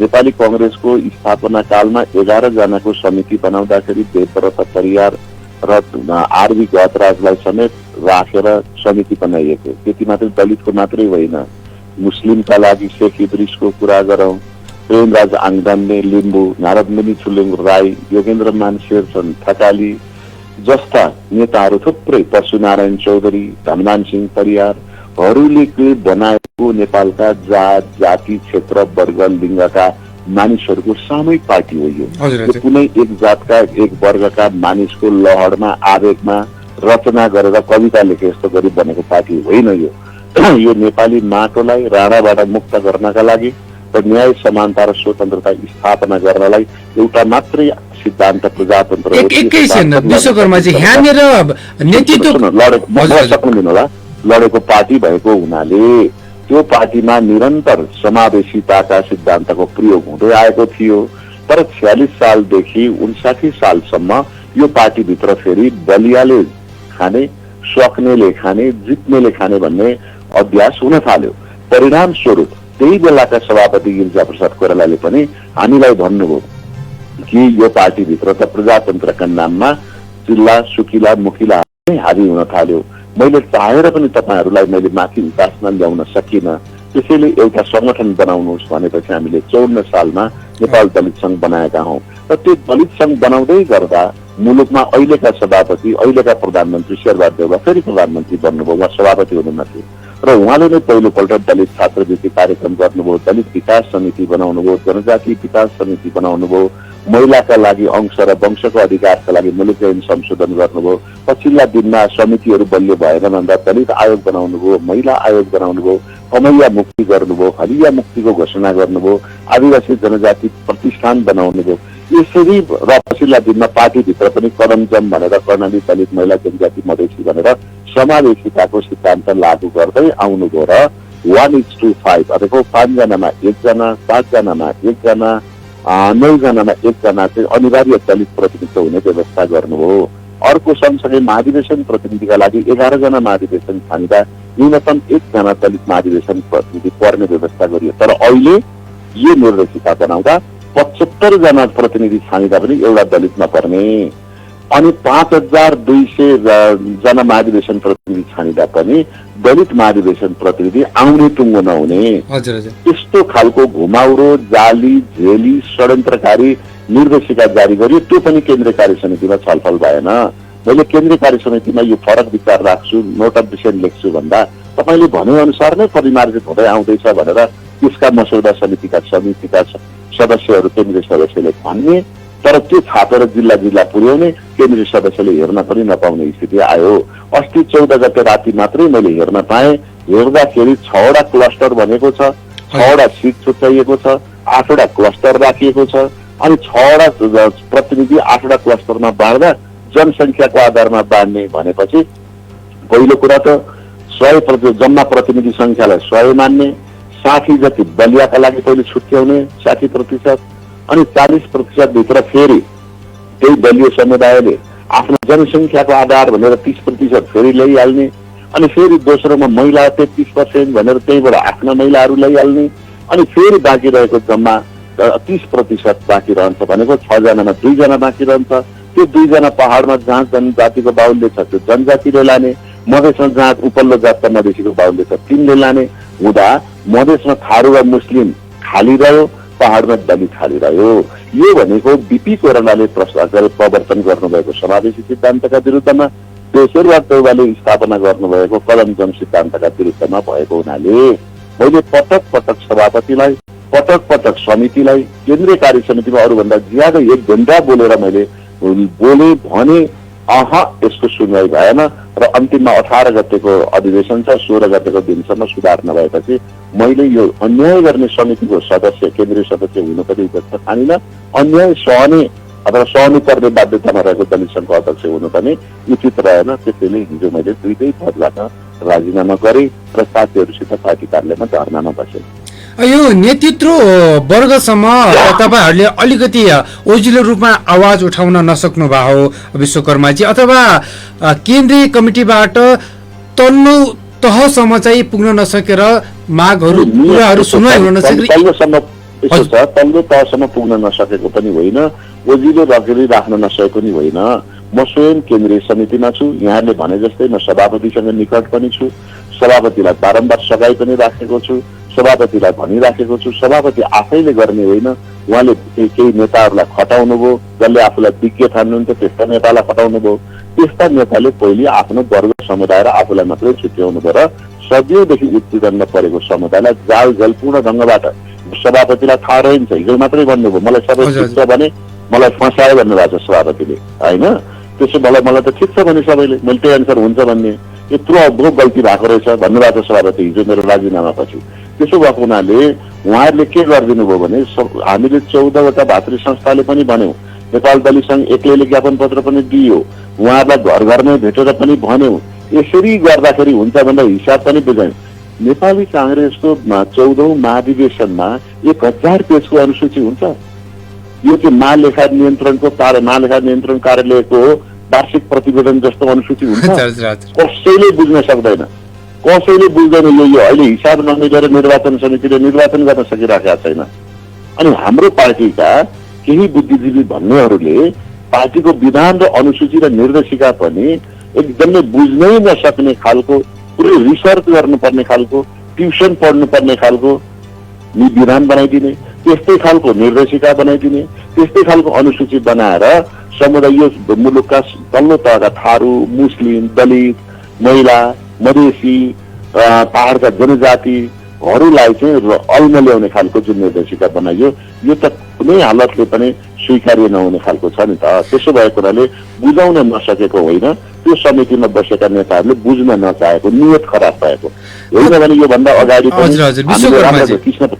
नेपाली कांग्रेसको स्थापना कालमा 11 जनाको समिति बनाउँदाखेरि देवव्रत परियार र आरबी गतराजलाई समेत राखेर समिति बनाइएको। त्यति मात्रै दलितको मात्रै होइन, मुस्लिमका लागि शेख इद्रिसको कुरा गरौं, प्रेमराज आङदान्ने लिम्बू, नारदमुनि छुलेङ राई, योगेन्द्रमान शेरचन ठकाली जस्ता नेताहरू थुप्रै, परशुनारायण चौधरी, धनमान सिंह परियारहरूले बनाएको नेपालका जात, जाति, क्षेत्र, वर्ग, लिङ्गका मानिसहरूको सामूहिक पार्टी हो यो। कुनै एक जातका, एक वर्गका मानिसको लहरमा, आवेगमा रचना गरेर कविता लेखे जस्तो गरी बनेको पार्टी होइन यो। यो नेपाली माटोलाई राणाबाट मुक्त गर्नका लागि र न्याय, समानता र स्वतन्त्रता स्थापना गर्नलाई एउटा मात्रै सिद्धान्त प्रजातन्त्र लडेको पार्टी भएको हुनाले त्यो पार्टीमा निरन्तर समावेशिताका सिद्धान्तको प्रयोग हुँदै आएको थियो। तर 46 सालदेखि 59 सालसम्म यो पार्टीभित्र फेरि बलियाले खाने, सक्नेले खाने, जित्नेले खाने भन्ने अभ्यास हुन थाल्यो। परिणाम स्वरूप त्यही बेलाका सभापति गिरिजाप्रसाद कोइरालाले पनि हामीलाई भन्नुभयो कि यो पार्टीभित्र त प्रजातन्त्रका नाममा चिल्ला, सुकिला, मुखिला हावी हुन थाल्यो। मैले चाहेर पनि तपाईहरूलाई मैले माथि उपासना ल्याउन सकिनँ, त्यसैले एउटा संगठन बनाउनुहोस् भनेपछि हामीले 54 सालमा नेपाल दलित संघ बनाएका हौं। र त्यो दलित संघ बनाउँदै गर्दा मुलुकमा अहिलेका सभापति, अहिलेका प्रधानमन्त्री शेरबहादुर देउवा फेरि प्रधानमन्त्री बन्नुभयो, उहाँ सभापति हुनुहुन्थ्यो र उहाँले नै पहिलोपल्ट दलित छात्रवृत्ति कार्यक्रम गर्नुभयो, दलित विकास समिति बनाउनुभयो, जनजाति विकास समिति बनाउनुभयो, महिलाका लागि अंश र वंशको अधिकारका लागि मुलुक ऐन संशोधन गर्नुभयो। पछिल्ला दिनमा समितिहरू बलियो भएन भन्दा दलित आयोग बनाउनुभयो, महिला आयोग बनाउनुभयो, कमैया मुक्ति गर्नुभयो, हरिया मुक्तिको घोषणा गर्नुभयो, आदिवासी जनजाति प्रतिष्ठान बनाउनुभयो। यसरी र पछिल्ला दिनमा पार्टीभित्र पनि करमजम भनेर कर्णाली, दलित, महिला, जनजाति, मधेसी भनेर समावेशिताको सिद्धान्त लागू गर्दै आउनुभयो र 1:5 अथवा 5 जनामा 1 जना, 7 जनामा 1 जना, 9 जनामा 1 जना चाहिँ अनिवार्य दलित प्रतिनिधित्व हुने व्यवस्था गर्नुभयो। अर्को सँगसँगै महाधिवेशन प्रतिनिधिका लागि 11 जना महाधिवेशन छानिँदा न्यूनतम 1 जना दलित महाधिवेशन प्रतिनिधि पर्ने व्यवस्था गरियो। तर अहिले यो निर्देशिका बनाउँदा 75 जना प्रतिनिधि छानिँदा पनि एउटा दलित नपर्ने, अनि 5200 जना महाधिवेशन प्रतिनिधि छानिँदा पनि दलित महाधिवेशन प्रतिनिधि आउने टुङ्गो नहुने हजुर हजुर यस्तो खालको घुमाउरो जाली झेली षड्यन्त्रकारी निर्देशिका जारी गरियो। त्यो पनि केन्द्रीय कार्य समितिमा छलफल भएन। मैले केन्द्रीय कार्य समितिमा यो फरक विचार राख्छु, नोट अफ डिसिसन लेख्छु भन्दा तपाईँले भने अनुसार नै परिमार्जित हुँदै आउँदैछ भनेर त्यसका मसौदा समितिका सदस्यहरू केन्द्रीय सदस्यले भन्ने, तर त्यो छापेर जिल्ला जिल्ला पुर्याउने केन्द्रीय सदस्यले हेर्न पनि नपाउने स्थिति आयो। अस्ति 14 गते राति मात्रै मैले हेर्न पाएँ। हेर्दाखेरि 6 वटा क्लस्टर भनेको छ, 6 वटा सिट छुट्याइएको छ, 8 वटा क्लस्टर राखिएको छ। अनि 6 वटा प्रतिनिधि 8 वटा क्लस्टरमा बाँड्दा जनसङ्ख्याको आधारमा बाँड्ने भनेपछि पहिलो कुरा त 100% जम्मा प्रतिनिधि सङ्ख्यालाई 100 मान्ने, 60 जति बलियाका लागि पहिले छुट्याउने 60%, अनि 40% भित्र फेरि त्यही दलीय समुदायले आफ्नो जनसङ्ख्याको आधार भनेर 30% फेरि ल्याइहाल्ने, अनि फेरि दोस्रोमा महिला 33% भनेर त्यहीबाट आफ्ना महिलाहरू ल्याइहाल्ने, अनि फेरि बाँकी रहेको जम्मा 30% बाँकी रहन्छ भनेको 6 जनामा 2 जना बाँकी रहन्छ। त्यो 2 जना पहाडमा जहाँ जनजातिको बाहुल्य छ त्यो जनजातिले लाने, मधेसमा जहाँ उपल्लो जातका मधेसीको बाहुल्य छ तिनले लाने हुँदा मधेसमा थारू वा मुस्लिम खाली रह्यो, पहाडमा दलित खाली रह्यो। यो भनेको बीपी कोइरालाले प्रवर्तन गर्नुभएको समावेशी सिद्धान्तका विरुद्धमा, पेशेरबहादुर देउवाले स्थापना गर्नुभएको कलम जम सिद्धान्तका विरुद्धमा भएको हुनाले मैले पटक पटक सभापतिलाई, पटक पटक समितिलाई, केन्द्रीय कार्य समितिमा अरूभन्दा ज्यादा 1 घण्टा बोलेर मैले बोले भने यसको सुनवाई भएन र अन्तिममा 18 गतेको अधिवेशन छ, 16 गतेको दिनसम्म सुधार नभएपछि मैले यो अन्याय गर्ने समितिको सदस्य, केन्द्रीय सदस्य हुनु पनि जस्तो ठानिन, अन्याय सहने अथवा सहनु पर्ने बाध्यतामा रहेको दलित सङ्घको अध्यक्ष हुनु पनि उचित रहेन। त्यसैले हिजो मैले दुईटै पदबाट राजीनामा गरेँ र साथीहरूसित पार्टी कार्यालयमा धर्नामा बसेँ। यो नेतृत्व वर्गसम्म तपाईहरूले अलिकति ओजिलो रूपमा आवाज उठाउन नसक्नु भयो विश्वकर्माजी, अथवा केन्द्रीय कमिटीबाट तल्लो तहसम्म चाहिँ पुग्न नसकेर मागहरू कुराहरू सुनवाई हुन नसकेर तल्लो तहसम्म पुग्न नसकेको पनि होइन, ओजिलो रगेरी राख्न नसकेको पनि होइन। म स्वयं केन्द्रीय समितिमा छु। यहाँले भने जस्तै म सभापतिसँग निकट पनि छु, सभापतिलाई बारम्बार सघाइ पनि राखेको छु, सभापतिलाई भनिराखेको छु। सभापति आफैले गर्ने होइन, उहाँले केही नेताहरूलाई खटाउनु भयो, जसले आफूलाई विज्ञ ठान्नुहुन्थ्यो त्यस्ता नेतालाई खटाउनु भयो। त्यस्ता नेताले पहिले आफ्नो वर्ग समुदाय र आफूलाई मात्रै छुट्याउनु भयो र सदियौँदेखि उत्पीडनमा परेको समुदायलाई जालपूर्ण ढङ्गबाट सभापतिलाई थाहा रहन्छ। हिजो मात्रै भन्नुभयो मलाई सबै ठिक छ भने मलाई फसायो भन्नुभएको छ सभापतिले, होइन? त्यसो मलाई त ठिक छ भने सबैले मैले त्यही अनुसार हुन्छ भन्ने, यत्रो अब्बो गल्ती भएको रहेछ भन्नुभएको छ सभापति हिजो मेरो राजीनामा पछि। त्यसो भएको हुनाले उहाँहरूले के गरिदिनु भयो भने हामीले 14 वटा भातृ संस्थाले पनि भन्यौँ, नेपाल दलित सङ्घ एक्लैले ज्ञापन पत्र पनि दियो, उहाँहरूलाई घर घरमै भेटेर पनि भन्यौँ। यसरी गर्दाखेरि हुन्छ भनेर हिसाब पनि बुझायौँ। नेपाली काङ्ग्रेसको 14औं महाधिवेशनमा 1000 पेजको अनुसूची हुन्छ? यो चाहिँ महालेखा नियन्त्रण कार्यालयको वार्षिक प्रतिवेदन जस्तो अनुसूची हुन्छ? कसैले बुझ्न सक्दैन, कसैले बुझ्दैन। यो अहिले हिसाब नमिलेर निर्वाचन समितिले निर्वाचन गर्न सकिरहेका छैन। अनि हाम्रो पार्टीका केही बुद्धिजीवी भन्नेहरूले पार्टीको विधान र अनुसूची र निर्देशिका पनि एकदमै बुझ्नै नसक्ने खालको, पुरै रिसर्च गर्नुपर्ने खालको, ट्युसन पढ्नुपर्ने खालको विधान बनाइदिने, त्यस्तै खालको निर्देशिका बनाइदिने, त्यस्तै खालको अनुसूची बनाएर समुदाय यो मुलुकका तल्लो तहका थारू, मुस्लिम, दलित, महिला, मधेसी, पहाडका जनजातिहरूलाई चाहिँ अल्मल्याउने खालको जुन निर्देशिका बनाइयो यो त कुनै हालतले पनि स्वीकार्य नहुने खालको छ नि त। त्यसो भएको हुनाले बुझाउन नसकेको होइन, त्यो समितिमा बसेका नेताहरूले बुझ्न नचाहेको, नियत खराब भएको होइन भने योभन्दा अगाडि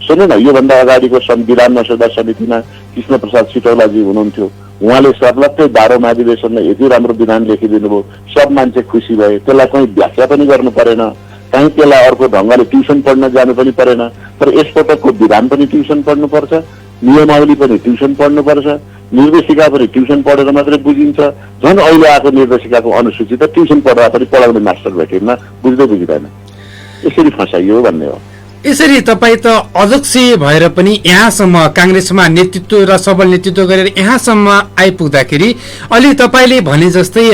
सुन्नु न, योभन्दा अगाडिको संविधान मसौदा समितिमा कृष्ण प्रसाद सिटौलाजी हुनुहुन्थ्यो। उहाँले सर्लक्कै 12औं महाधिवेशनमा यति राम्रो विधान लेखिदिनु भयो, सब मान्छे खुसी भए। त्यसलाई कहीँ व्याख्या पनि गर्नु परेन, कहीँ त्यसलाई अर्को ढङ्गले ट्युसन पढ्न जानु पनि परेन। तर यसपटकको विधान पनि ट्युसन पढ्नुपर्छ, नियमावली पनि ट्युसन पढ्नुपर्छ, निर्देशिका पनि ट्युसन पढेर मात्रै बुझिन्छ। झन् अहिले आएको निर्देशिकाको अनुसूची त ट्युसन पढ्दा पनि पढाउने मास्टर भेटिन्न, बुझ्दैन। यसरी फसाइयो भन्ने हो। यसरी तपाईँ त अध्यक्ष भएर पनि यहाँसम्म काङ्ग्रेसमा नेतृत्व र सबल नेतृत्व गरेर यहाँसम्म आइपुग्दाखेरि अलि तपाईँले भने जस्तै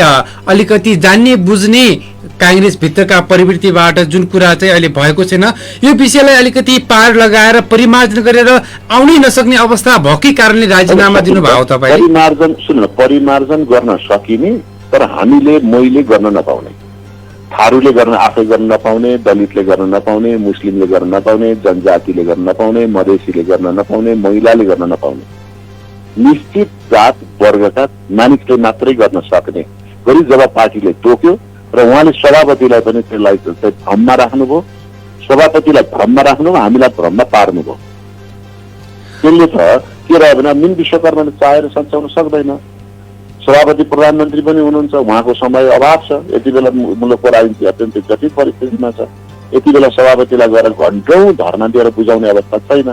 अलिकति जान्ने बुझ्ने काङ्ग्रेस भित्रका प्रवृत्तिबाट जुन कुरा चाहिँ अहिले भएको छैन यो विषयलाई अलिकति पार लगाएर परिमार्जन गरेर आउनै नसक्ने अवस्था भएकै कारणले राजीनामा दिनुभयो तपाईँले? परिमार्जन गर्न सकिने, तर मैले गर्न नपाउने, थारूले गर्न आफै गर्न नपाउने, दलितले गर्न नपाउने, मुस्लिमले गर्न नपाउने, जनजातिले गर्न नपाउने, मधेसीले गर्न नपाउने, महिलाले गर्न नपाउने, निश्चित जात वर्गका मानिसले मात्रै गर्न सक्ने गरी जब पार्टीले तोक्यो र उहाँले सभापतिलाई पनि त्यसलाई भ्रममा राख्नुभयो, सभापतिलाई भ्रममा राख्नुभयो, हामीलाई भ्रममा पार्नुभयो। त्यसले त के रह्यो भने मिन विश्वकर्माले चाहेर सच्याउन सक्दैन। सभापति प्रधानमन्त्री पनि हुनुहुन्छ, उहाँको समय अभाव छ, यति बेला मुलुकको राजनीति अत्यन्तै जटिल परिस्थितिमा छ, यति बेला सभापतिलाई गएर घन्टौँ धर्ना दिएर बुझाउने अवस्था छैन।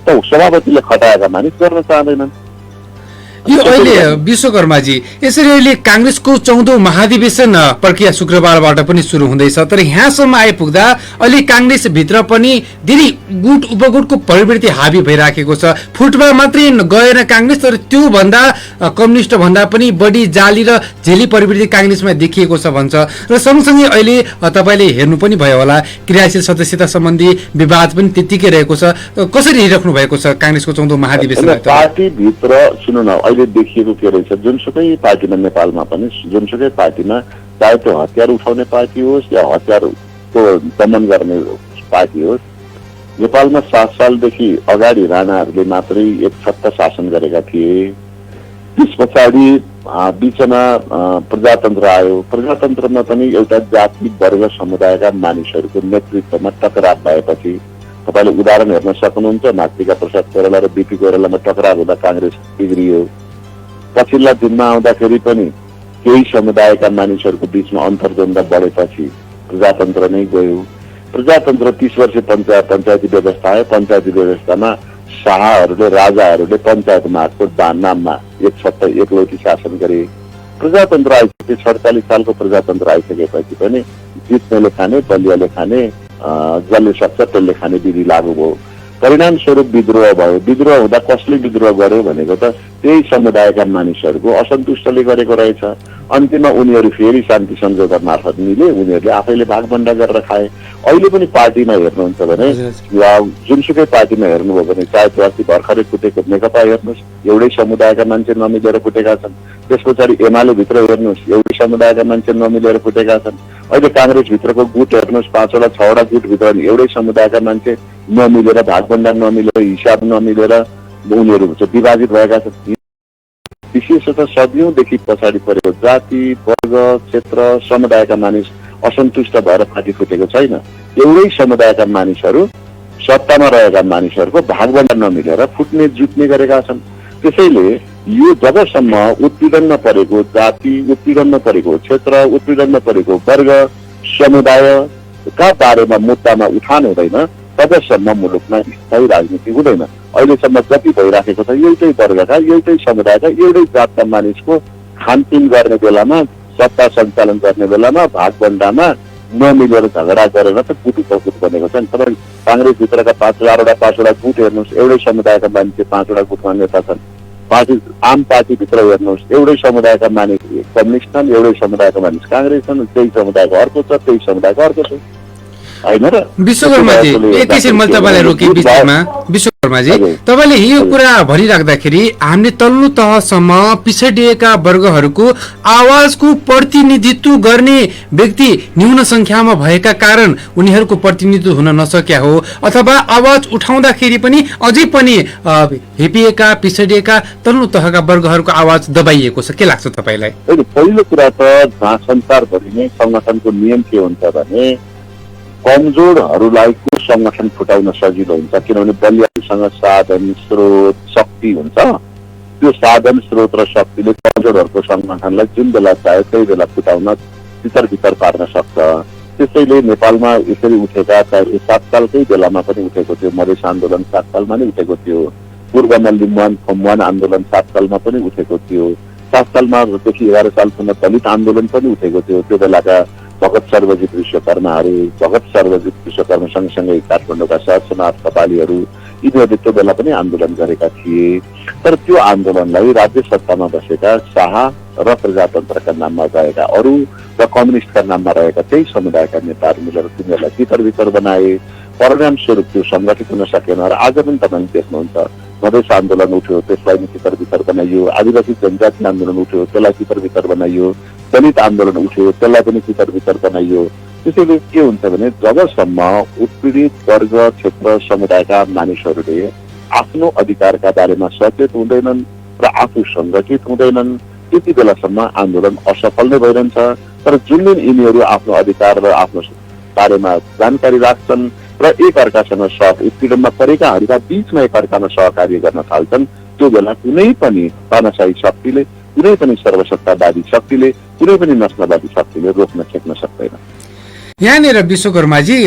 त सभापतिले खटाएका मानिस गर्न चाहँदैनन्। यो अहिले विश्वकर्माजी यसरी अहिले काङ्ग्रेसको 14औं महाधिवेशन प्रक्रिया शुक्रबारबाट पनि सुरु हुँदैछ, तर यहाँसम्म आइपुग्दा अहिले काङ्ग्रेस भित्र पनि धेरै गुट उपगुटको प्रवृत्ति हावी भइराखेको छ। फुटमा मात्रै गएन काङ्ग्रेस, तर त्यो भन्दा कम्युनिस्ट भन्दा पनि बढी जाली र झेली प्रवृत्ति काङ्ग्रेसमा देखिएको छ भन्छ। र सँगसँगै अहिले तपाईँले हेर्नु पनि भयो होला क्रियाशील सदस्यता सम्बन्धी विवाद पनि त्यत्तिकै रहेको छ। कसरी हेरिराख्नु भएको छ काङ्ग्रेसको 14औं महाधिवेशन? पार्टीभित्र सुन्नु न, अहिले देखिएको के रहेछ, जुनसुकै पार्टीमा नेपालमा पनि जुनसुकै पार्टीमा चाहे त्यो हतियार उठाउने पार्टी होस् या हतियारको दमन गर्ने पार्टी होस्, नेपालमा 7 सालदेखि अगाडि राणाहरूले मात्रै एक सत्ता शासन गरेका थिए। त्यस पछाडि बिचमा प्रजातन्त्र आयो। प्रजातन्त्रमा पनि एउटा जाति वर्ग समुदायका मानिसहरूको नेतृत्वमा टकराव भएपछि तपाईँले उदाहरण हेर्न सक्नुहुन्छ, मातृका प्रसाद कोइराला र बीपी कोइरालामा टकराव हुँदा काङ्ग्रेस बिग्रियो। पछिल्ला दिनमा आउँदाखेरि पनि केही समुदायका मानिसहरूको बीचमा अन्तर्द्वन्द बढेपछि प्रजातन्त्र नै गयो। प्रजातन्त्र 30 वर्ष पञ्चायती व्यवस्था आयो। पञ्चायती व्यवस्थामा शाहहरूले राजाहरूले पञ्चायत मागको नाममा एकलौटी शासन गरे। प्रजातन्त्र आइसके 47 सालको प्रजातन्त्र आइसकेपछि पनि जित्नेले खाने, बलियाले खाने, जसले सक्छ त्यसले खाने विधि लागू भयो। परिणाम स्वरूप विद्रोह भयो। विद्रोह हुँदा कसले विद्रोह गर्यो भनेको त त्यही समुदायका मानिसहरूको असन्तुष्टले गरेको रहेछ। अन्तिममा उनीहरू फेरि शान्ति सम्झौता मार्फत मिले, उनीहरूले आफैले भागभण्डा गरेर खाए। अहिले पनि पार्टीमा हेर्नुहुन्छ भने जुनसुकै पार्टीमा हेर्नुभयो भने चाहे त्यो अस्ति भर्खरै फुटेको नेकपा हेर्नुहोस्, एउटै समुदायका मान्छे नमिलेर फुटेका छन्। त्यस पछाडि एमाले भित्र हेर्नुहोस्, एउटै समुदायका मान्छे नमिलेर फुटेका छन्। अहिले काङ्ग्रेस भित्रको गुट हेर्नुहोस्, 5वटा 6वटा गुटभित्र एउटै समुदायका मान्छे नमिलेर, भागभण्डा नमिलेर, हिसाब नमिलेर उनीहरू विभाजित भएका छन्। विशेषतः सदियौंदेखि पछाडि परेको जाति वर्ग क्षेत्र समुदायका मानिस असन्तुष्ट भएर फाटी फुटेको छैन। एउटै समुदायका मानिसहरू सत्तामा रहेका मानिसहरूको भागभण्डा नमिलेर फुट्ने जुट्ने गरेका छन्। त्यसैले यो जबसम्म उत्पीडनमा परेको जाति, उत्पीडनमा परेको क्षेत्र, उत्पीडनमा परेको वर्ग समुदायका बारेमा मुद्दामा उठान हुँदैन तबसम्म मुलुकमा स्थायी राजनीति हुँदैन। अहिलेसम्म जति भइराखेको छ एउटै वर्गका, एउटै समुदायका, एउटै जातका मानिसको खानपिन गर्ने बेलामा, सत्ता सञ्चालन गर्ने बेलामा भागभण्डामा नमिलेर झगडा गरेर त गुट उपगुट बनेको छ नि। तपाईँ काङ्ग्रेसभित्रका 5-4वटा गुट हेर्नुहोस्, एउटै समुदायका मान्छे 5वटा गुटमा नेता छन्। आम पार्टीभित्र हेर्नुहोस्, एउटै समुदायका मानिस कम्युनिस्ट छन्, एउटै समुदायका मानिस काङ्ग्रेस छन्, त्यही समुदायको अर्को छ, त्यही समुदायको अर्को छ। विश्वकर्माजी एकैछिन मैले तपाईँलाई रोकेँ बिचमा। विश्वकर्माजी तपाईँले यो कुरा भनिराख्दाखेरि हामीले तल्लो तहसम्म पिछडिएका वर्गहरूको आवाजको प्रतिनिधित्व गर्ने व्यक्ति न्यून संख्यामा भएका कारण उनीहरूको प्रतिनिधित्व हुन नसक्या हो, अथवा आवाज उठाउँदाखेरि पनि अझै पनि हेपिएका पिछडिएका तल्लो तहका वर्गहरूको आवाज दबाइएको छ। के लाग्छ तपाईँलाई? पहिलो कुरा त संसारभरि नै संगठनको नियम के हुन्छ भने कमजोरहरूलाई को संगठन फुटाउन सजिलो हुन्छ, किनभने बलियाहरूसँग साधन स्रोत शक्ति हुन्छ। त्यो साधन स्रोत र शक्तिले कमजोरहरूको संगठनलाई जुन बेला चाहे त्यही बेला फुटाउन भित्र पार्न सक्छ। त्यसैले नेपालमा यसरी उठेका चाहे 7 सालकै बेलामा पनि उठेको थियो, मधेस आन्दोलन 7 सालमा नै उठेको थियो, पूर्वमा लिम्बुवान आन्दोलन 7 सालमा पनि उठेको थियो, 7 सालमा देखि 11 सालसम्म दलित आन्दोलन पनि उठेको थियो। त्यो बेलाका भगत सर्वजित विश्वकर्माहरू, भगत सर्वजित विश्वकर्मा सँगसँगै काठमाडौँका सहसनाथ कपालीहरू यिनीहरूले त्यो बेला पनि आन्दोलन गरेका थिए। तर त्यो आन्दोलनलाई राज्य सत्तामा बसेका शाह र प्रजातन्त्रका नाममा गएका अरू र कम्युनिस्टका नाममा रहेका त्यही समुदायका नेताहरू मिलेर तिनीहरूलाई तितर-बितर बनाए। परिणामस्वरूप त्यो सङ्गठित हुन सकेन र आज पनि तपाईँले देख्नुहुन्छ मधेस आन्दोलन उठ्यो, त्यसलाई नि तितर-बितर बनाइयो। आदिवासी जनजाति आन्दोलन उठ्यो, त्यसलाई तितर-बितर बनाइयो। दलित आन्दोलन उठ्यो, त्यसलाई पनि तितर-बितर बनाइयो। त्यसैले के हुन्छ भने जबसम्म उत्पीडित वर्ग, क्षेत्र, समुदायका मानिसहरूले आफ्नो अधिकारका बारेमा सचेत हुँदैनन् र आफू सङ्गठित हुँदैनन्, त्यति बेलासम्म आन्दोलन असफल नै भइरहन्छ। तर जुन दिन यिनीहरू आफ्नो अधिकार र आफ्नो बारेमा जानकारी राख्छन् र एकअर्कासँग उत्पीडनमा परेकाहरूका बीचमा एकअर्कामा सहकार्य गर्न थाल्छन्, त्यो बेला कुनै पनि तानाशाही शक्तिले, कुनै पनि सर्वसत्तावादी शक्तिले, कुनै पनि नस्लवादी शक्तिले रोक्न सक्न सक्दैन। यहाँनिर विश्वकर्माजी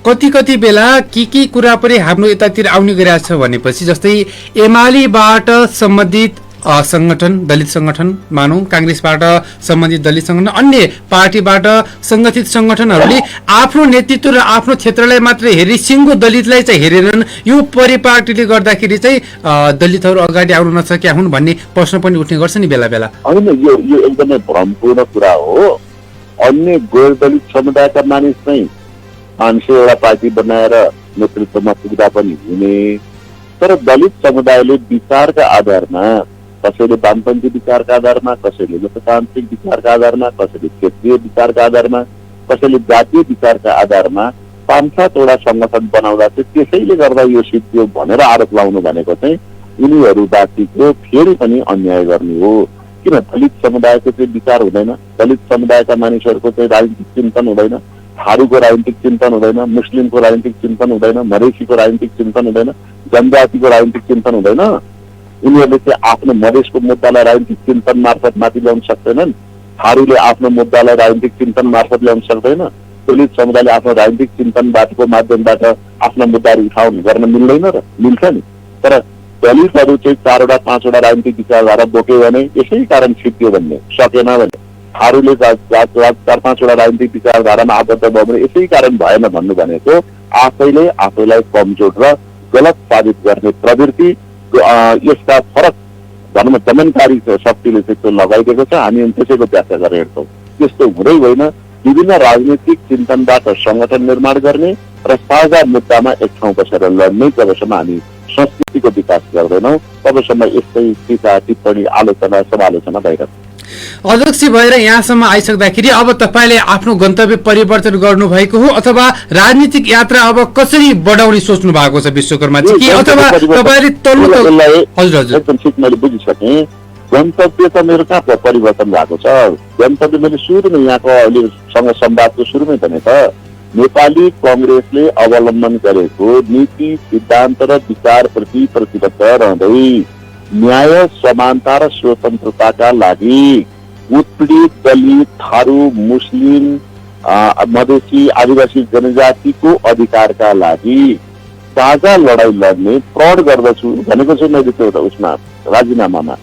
कति बेला के कुरा पनि हाम्रो यतातिर आउने गरिरहेको छ भनेपछि जस्तै एमालेबाट सम्बन्धित संगठन, दलित संगठन मानौँ, काङ्ग्रेसबाट सम्बन्धित दलित संगठन, अन्य पार्टीबाट संगठित संगठनहरूले आफ्नो नेतृत्व र आफ्नो क्षेत्रलाई मात्रै हेरी सिङ्गो दलितलाई चाहिँ हेरेनन्। यो परिपाटीले गर्दाखेरि चाहिँ दलितहरू अगाडि आउन नसकेका हुन् भन्ने प्रश्न पनि उठ्ने गर्छ नि बेला बेला। होइन, यो एकदमै भ्रमपूर्ण कुरा हो। अन्य गैर दलित समुदायका मानिस नै 500 पार्टी बनाएर नेतृत्वमा पुग्दा पनि हुने। तर दलित समुदायले विचारका आधारमा, कसैले वामपन्थी विचारका आधारमा, कसैले लोकतान्त्रिक विचारका आधारमा, कसैले क्षेत्रीय विचारका आधारमा, कसैले जातीय विचारका आधारमा 5-7 संगठन बनाउँदा चाहिँ त्यसैले गर्दा यो सिद्धियो भनेर आरोप लाउनु भनेको चाहिँ यिनीहरूमाथिको फेरि पनि अन्याय गर्ने हो। किन दलित समुदायको चाहिँ विचार हुँदैन, दलित समुदायका मानिसहरूको चाहिँ राजनीतिक चिन्तन हुँदैन, थारूको राजनीतिक चिन्तन हुँदैन, मुस्लिमको राजनीतिक चिन्तन हुँदैन, मधेसीको राजनीतिक चिन्तन हुँदैन, जनजातिको राजनीतिक चिन्तन हुँदैन। यिनीहरूले चाहिँ आफ्नो मधेसको मुद्दालाई राजनीतिक चिन्तन मार्फत माथि ल्याउन सक्दैनन्, थारूले आफ्नो मुद्दालाई राजनीतिक चिन्तन मार्फत ल्याउन सक्दैन, दलित समुदायले आफ्नो राजनीतिक चिन्तनबाटको माध्यमबाट आफ्ना मुद्दाहरू उठाउन गर्न मिल्दैन र मिल्छ नि। तर दलितहरू चाहिँ 4-5 राजनीतिक विचारधारा बोक्यो भने यसै कारण सिद्धियो भन्ने सकेन भने, थारूले 4-5 राजनीतिक विचारधारामा आबद्ध भयो भने यसै कारण भएन भन्नु भनेको आफैले आफैलाई कमजोर र गलत साबित गर्ने प्रवृत्ति यसका फरक भनौँ दमनकारी शक्तिले चाहिँ त्यो लगाइदिएको छ। हामी त्यसैको व्याख्या गरेर हेर्छौँ। त्यस्तो हुँदै होइन। विभिन्न राजनीतिक चिन्तनबाट सङ्गठन निर्माण गर्ने र साझा मुद्दामा एक ठाउँ बसेर लड्ने जबसम्म हामी संस्कृतिको विकास गर्दैनौँ तबसम्म यस्तै टीका टिप्पणी आलोचना समालोचना भइरहन्छ। अध्यक्ष भएर यहाँसम्म आइसक्दाखेरि अब तपाईँले आफ्नो गन्तव्य परिवर्तन गर्नुभएको हो अथवा राजनीतिक यात्रा अब कसरी बढाउने सोच्नु भएको छ विश्वकर्माजी, कि अथवा तपाईँले एकदम ठिक मैले बुझिसकेँ। गन्तव्य त मेरो कहाँ परिवर्तन भएको छ? गन्तव्य मैले सुरुमै यहाँको अहिलेसँग संवादको सुरुमै भने त नेपाली कङ्ग्रेसले अवलम्बन गरेको नीति, सिद्धान्त र विचारप्रति प्रतिबद्ध रहँदै न्याय, समानता र स्वतन्त्रताका लागि उत्पीडित दलित, थारू, मुस्लिम, मधेसी, आदिवासी जनजातिको अधिकारका लागि साझा लडाईँ लड्ने प्रण गर्दछु भनेको चाहिँ मैले त्यो उसमा राजीनामामा।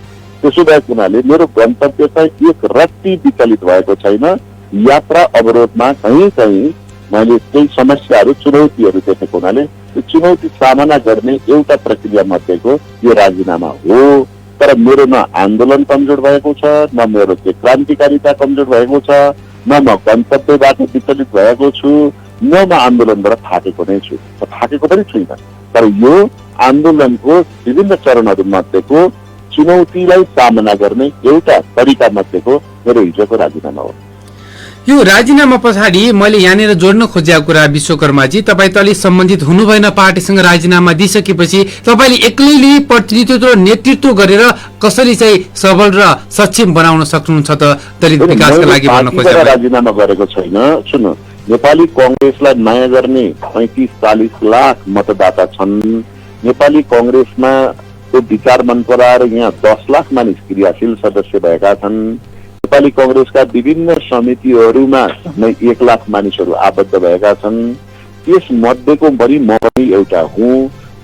त्यसो भएको हुनाले मेरो गन्तव्य चाहिँ एक रत्ती विचलित भएको छैन। यात्रा अवरोधमा कहीँ कहीँ मैले केही समस्याहरू, चुनौतीहरू देखेको हुनाले त्यो चुनौती सामना गर्ने एउटा प्रक्रिया मध्येको यो राजीनामा हो। तर मेरो न आन्दोलन कमजोर भएको छ, न मेरो चाहिँ क्रान्तिकारिता कमजोर भएको छ, न म गन्तव्यबाट विचलित भएको छु, न म आन्दोलनबाट थाकेको नै छु, थाकेको पनि छुइनँ। तर यो आन्दोलनको विभिन्न चरणहरू मध्येको चुनौतीलाई सामना गर्ने एउटा तरिका मध्येको मेरो हिजोको राजीनामा हो। यो राजीनामा पछाडि मैले यहाँनिर जोड्न खोजेको कुरा विश्वकर्माजी, तपाईँ त अलिक सम्बन्धित हुनु भएन पार्टीसँग राजीनामा दिइसकेपछि तपाईँले एक्लैले प्रतिनिधित्व र नेतृत्व गरेर कसरी चाहिँ सबल र सक्षम बनाउन सक्नुहुन्छ त दलित विकासका लागि भन्न खोजेको? राजीनामा गरेको छैन। सुन्नु, नेपाली कङ्ग्रेसलाई माया गर्ने 35-40 लाख मतदाता छन्। नेपाली कङ्ग्रेसमा त्यो विचार मन पराएर यहाँ 10 लाख मानिस क्रियाशील सदस्य भएका छन्। नेपाली कङ्ग्रेसका विभिन्न समितिहरूमा 1 लाख मानिसहरू आबद्ध भएका छन्। यस मध्येको पनि म पनि एउटा हुँ।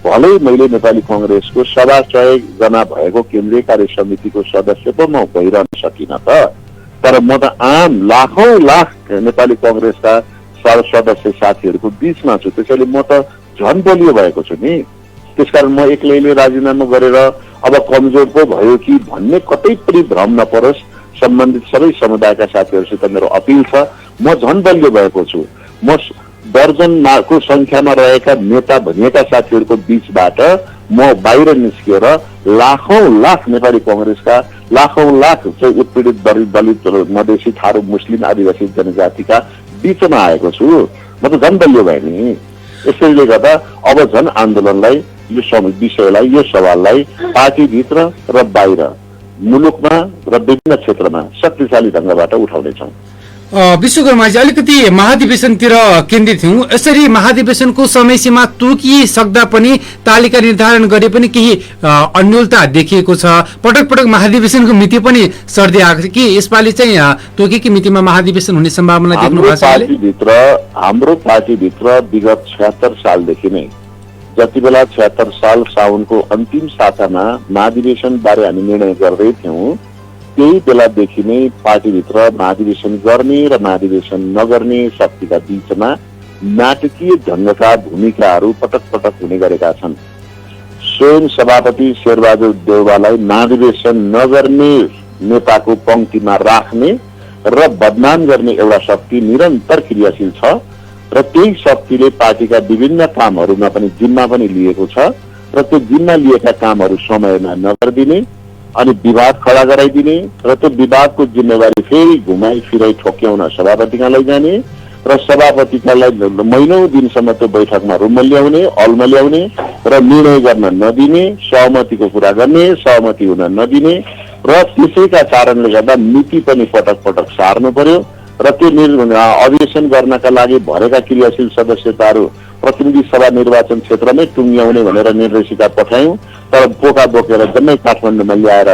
भलै मैले नेपाली कङ्ग्रेसको 100 जना भएको केन्द्रीय कार्य समितिको सदस्य पो म भइरहन सकिनँ त। तर म त आम लाखौं लाख नेपाली कङ्ग्रेसका सदस्य साथीहरूको बीचमा छु, त्यसैले म त झन् बलियो भएको छु नि। त्यसकारण म एक्लैले राजीनामा गरेर अब कमजोर पो भयो कि भन्ने कतै पनि भ्रम नपरोस्। सम्बन्धित सबै समुदायका साथीहरूसित मेरो अपिल छ, म झन् बलियो भएको छु। म दर्जनको संख्यामा रहेका नेता भनिएका साथीहरूको बीचबाट म बाहिर निस्किएर लाखौं लाख नेपाली कङ्ग्रेसका लाखौं लाख चाहिँ उत्पीडित दलित मधेसी थारू मुस्लिम आदिवासी जनजातिका बीचमा आएको छु। म त झन् बलियो भए नि। यसैले गर्दा अब झन् आन्दोलनलाई यो विषयलाई यो सवाललाई पार्टीभित्र र बाहिर मुलुकमा र विभिन्न क्षेत्रमा शक्तिशाली ढङ्गबाट उठाउनेछौँ। विश्वकर्माजी, अलिकति महाधिवेशनतिर केन्द्रित हौँ। यसरी महाधिवेशनको समय सीमा तोकिसक्दा पनि तालिका निर्धारण गरे पनि केही अन्योलता देखिएको छ। पटक पटक महाधिवेशनको मिति पनि सर्दै आएको छ कि यसपालि चाहिँ तोकेकी मितिमा महाधिवेशन हुने सम्भावना देख्नु भएको छ? हाम्रो पार्टीभित्र विगत 76 सालदेखि नै, जति बेला 76 साल साउनको अन्तिम सातामा महाधिवेशन बारे हामी निर्णय गर्दै थियौँ, त्यही बेलादेखि नै पार्टीभित्र महाधिवेशन गर्ने र महाधिवेशन नगर्ने शक्तिका बीचमा नाटकीय ढङ्गका भूमिकाहरू पटक पटक हुने गरेका छन्। स्वयं सभापति शेरबहादुर देउवालाई महाधिवेशन नगर्ने नेताको पंक्तिमा राख्ने र बदनाम गर्ने एउटा शक्ति निरन्तर क्रियाशील छ र त्यही शक्तिले पार्टीका विभिन्न कामहरूमा पनि जिम्मा पनि लिएको छ र त्यो जिम्मा लिएका कामहरू समयमा नगरिदिने अनि विवाद खडा गराइदिने र त्यो विवादको जिम्मेवारी फेरि घुमाइ फिराइ ठोक्याउन सभापतिका लैजाने र सभापतिकालाई महिनौं दिनसम्म त्यो बैठकमा रुमल्याउने अल्मल्याउने र निर्णय गर्न नदिने, सहमतिको कुरा गर्ने, सहमति हुन नदिने र त्यसैका कारणले गर्दा नीति पनि पटक पटक सार्नु पर्यो र त्यो अधिवेशन गर्नका लागि भरेका क्रियाशील सदस्यताहरू प्रतिनिधि सभा निर्वाचन क्षेत्रमै टुङ्ग्याउने भनेर निर्देशिका पठायौं। तर पोका बोकेर जम्मै काठमाडौँमा ल्याएर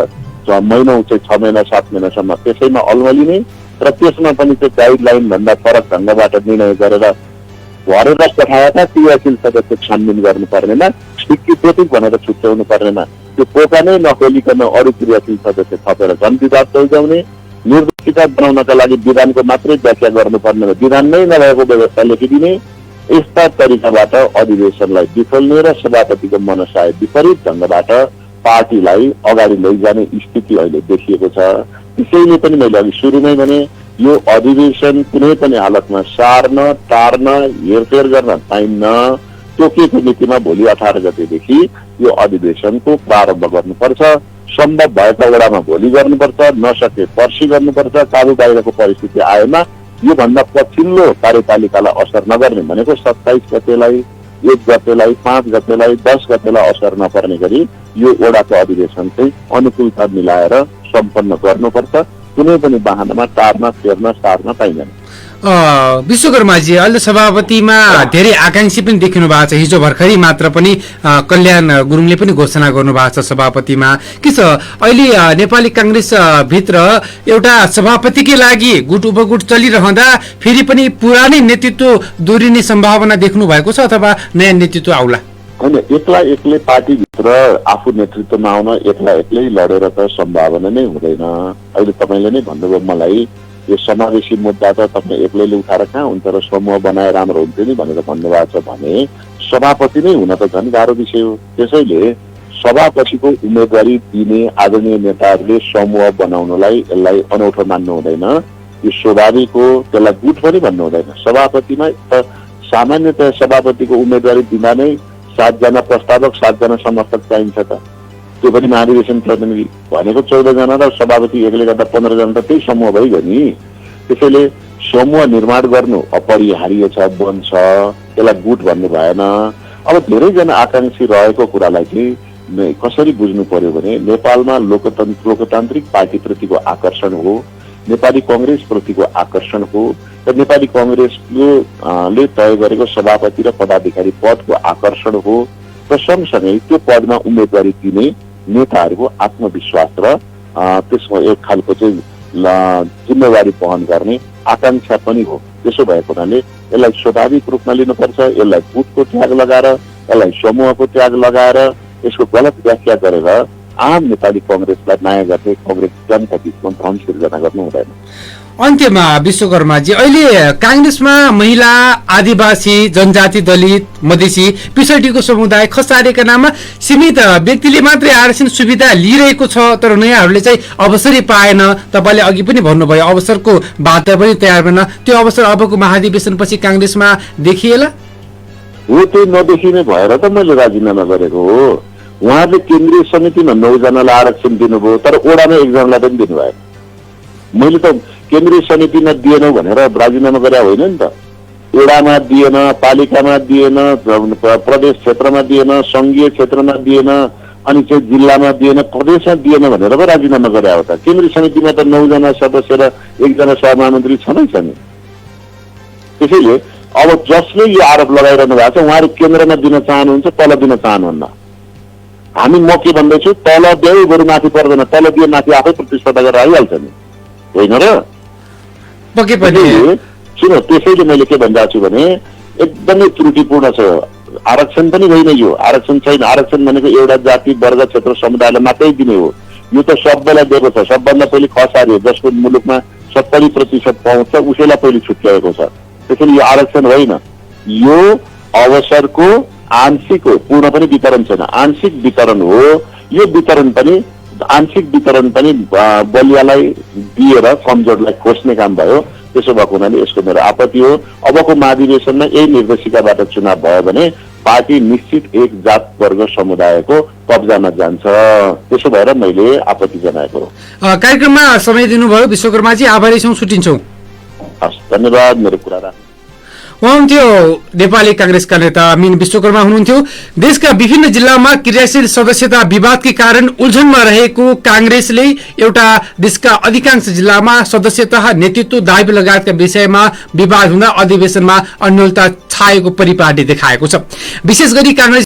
महिनौं चाहिँ 6 महिना 7 महिनासम्म त्यसैमा अल्मलिने र त्यसमा पनि त्यो गाइडलाइन भन्दा फरक ढङ्गबाट निर्णय गरेर भरेर पठाएका क्रियाशील सदस्य छानबिन गर्नु पर्नेमा, ठिक कि बेठिक भनेर छुट्याउनु पर्नेमा त्यो पोका नै नखोलिकन अरू क्रियाशील सदस्य थपेर झन् विवाद लैजाउने, निर्देशिका बनाउनका लागि विधानको मात्रै व्याख्या गर्नुपर्ने विधान नै नभएको व्यवस्था लेखिदिने, यस्ता तरिकाबाट अधिवेशनलाई बिथोल्ने र सभापतिको मनसाय विपरीत ढङ्गबाट पार्टीलाई अगाडि लैजाने स्थिति अहिले देखिएको छ। त्यसैले पनि मैले अघि सुरुमै भने यो अधिवेशन कुनै पनि हालतमा सार्न, टार्न, हेरफेर गर्न पाइन्न। तोकिएको मितिमा भोलि 18 गतेदेखि यो अधिवेशनको प्रारम्भ गर्नुपर्छ। सम्भव भएका वडामा भोलि गर्नुपर्छ, नसके पर्सि गर्नुपर्छ। काबु बाहिरको परिस्थिति आएमा योभन्दा पछिल्लो कार्यपालिकालाई असर नगर्ने भनेको 27 गतेलाई, 1 गतेलाई, 5 गतेलाई, 10 गतेलाई असर नपर्ने गरी यो वडाको अधिवेशन चाहिँ अनुकूलता मिलाएर सम्पन्न गर्नुपर्छ। कुनै पनि बहानामा टार्न, फेर्न, सार्न पाइँदैन। विश्वकर्माजी, अहिले सभापतिमा धेरै आकांक्षी पनि देखिनु भएको छ। हिजो भर्खरै मात्र पनि कल्याण गुरुङले पनि घोषणा गर्नु भएको छ सभापतिमा। के छ अहिले नेपाली कांग्रेस भित्र एउटा सभापतिकै लागि गुट उपगुट चलिरहँदा फेरि पनि पुरानै नेतृत्व दोहोरिने सम्भावना देख्नु भएको छ अथवा नयाँ नेतृत्व आउला? होइन, एक्लै पार्टीभित्र आफू नेतृत्वमा आउन एक्लै लडेर त सम्भावना नै हुँदैन। अहिले तपाईँले नै भन्नुभयो मलाई यो समावेशी मुद्दा त तपाईँ एक्लैले उठाएर कहाँ हुन्छ र समूह बनाए राम्रो हुन्थ्यो नि भनेर भन्नुभएको छ भने सभापति नै हुन त झन् गाह्रो विषय हो। त्यसैले सभापतिको उम्मेदवारी दिने आदरणीय नेताहरूले समूह बनाउनलाई यसलाई अनौठो मान्नु हुँदैन। यो स्वाभाविक हो, त्यसलाई गुट पनि भन्नु हुँदैन। सभापतिमा त सामान्यतया सभापतिको उम्मेदवारी दिँदा नै 7 जना प्रस्तावक 7 जना समर्थक चाहिन्छ त। त्यो पनि महाधिवेशन प्रतिनिधि भनेको 14 जना र सभापति एकले गर्दा 15 जना त त्यही समूह भइगयो नि। त्यसैले समूह निर्माण गर्नु अपरिहार्य छ, बन्छ, त्यसलाई गुट भन्नु भएन। अब धेरैजना आकांक्षी रहेको कुरालाई चाहिँ कसरी बुझ्नु पर्यो भने नेपालमा लोकतान्त्रिक पार्टीप्रतिको आकर्षण हो, नेपाली कङ्ग्रेस प्रतिको आकर्षण हो र नेपाली कङ्ग्रेसले तय गरेको सभापति र पदाधिकारी पदको आकर्षण हो र सँगसँगै त्यो पदमा उम्मेदवारी दिने नेताहरूको आत्मविश्वास र त्यसमा एक खालको चाहिँ जिम्मेवारी वहन गर्ने आकांक्षा पनि हो। त्यसो भएको हुनाले यसलाई स्वाभाविक रूपमा लिनुपर्छ। यसलाई गुटको त्याग लगाएर, यसलाई समूहको त्याग लगाएर, यसको गलत व्याख्या गरेर आम नेपाली कङ्ग्रेसलाई माया गर्ने कङ्ग्रेस जनता बिचमा भ्रम सिर्जना गर्नु हुँदैन। अन्त्यमा विश्वकर्माजी, अहिले कांग्रेसमा महिला, आदिवासी, जनजाति, दलित, मधेसी, पिछडिएको समुदाय, खसारेका नाममा सीमित व्यक्तिले मात्रै आरक्षण सुविधा लिइरहेको छ, तर नयाँहरूले चाहिँ अवसरै पाएन। तपाईँले अघि पनि भन्नुभयो अवसरको बाटो पनि तयार भएन। त्यो अवसर अबको महाधिवेशनपछि कांग्रेसमा देखिएला? हो, त्यो नदेखिने भएर त मैले राजीनामा गरेको हो। उहाँले केन्द्रीय समितिमा 9 जनालाई आरक्षण दिनुभयो, तर ओडामा 1 जनालाई पनि दिनुभयो। मैले त केन्द्रीय समितिमा दिएनौ भनेर राजीनामा गरे होइन नि त। ओडामा दिएन, पालिकामा दिएन, प्रदेश क्षेत्रमा दिएन, संघीय क्षेत्रमा दिएन, अनि चाहिँ जिल्लामा दिएन, प्रदेशमा दिएन भनेर पो राजीनामा गरे हो त। केन्द्रीय समितिमा त 9 जना सदस्य र 1 जना सभामन्त्री छनै छ नि। त्यसैले अब जसले यो आरोप लगाइरहनु भएको छ उहाँहरू केन्द्रमा दिन चाहनुहुन्छ, तल दिन चाहनुहुन्न। हामी म के भन्दैछु, तल देऊ बरु माथि पर्दैन, तल दिए माथि आफै प्रतिस्पर्धा गरेर आइहाल्छ नि, होइन र? पक्कै पनि। सुन, त्यसैले मैले के भनिरहेको छु भने एकदमै त्रुटिपूर्ण छ। आरक्षण पनि होइन, यो आरक्षण छैन। आरक्षण भनेको एउटा जाति, वर्ग, क्षेत्र, समुदायलाई मात्रै दिने हो। यो त सबैलाई दिएको छ। सबभन्दा पहिले खसारी जसको मुलुकमा 70% पाउँछ उसैलाई पहिले छुट्याएको छ। त्यसैले यो आरक्षण होइन, यो अवसरको आंशिक हो, पूर्ण पनि वितरण छैन, आंशिक वितरण हो। यो वितरण पनि आंशिक वितरण पनि बलियालाई दिएर कमजोरलाई खोज्ने काम भयो। त्यसो भएको हुनाले यसको मेरो आपत्ति हो। अबको महाधिवेशनमा यही निर्देशिकाबाट चुनाव भयो भने पार्टी निश्चित एक जात, वर्ग, समुदायको कब्जामा जान्छ। त्यसो भएर मैले आपत्ति जनाएको हो। कार्यक्रममा समय दिनुभयो विश्वकर्माजी, आभारी छौँ, छुट्टिन्छौँ। हस्, धन्यवाद। मेरो कुरा राख्नु। उहाँ हुनुहुन्थ्यो नेपाली कांग्रेसका नेता मीन विश्वकर्मा हुनुहुन्थ्यो। देशका विभिन्न जिल्लामा क्रियाशील सदस्यता विवादकै कारण उल्झनमा रहेको कांग्रेसले एउटा देशका अधिकांश जिल्लामा सदस्यता, नेतृत्व, दायित्व लगायतका विषयमा विवाद हुँदा अधिवेशनमा अन्योलता छाएको परिपाटी देखाएको छ। विशेष गरी कांग्रेस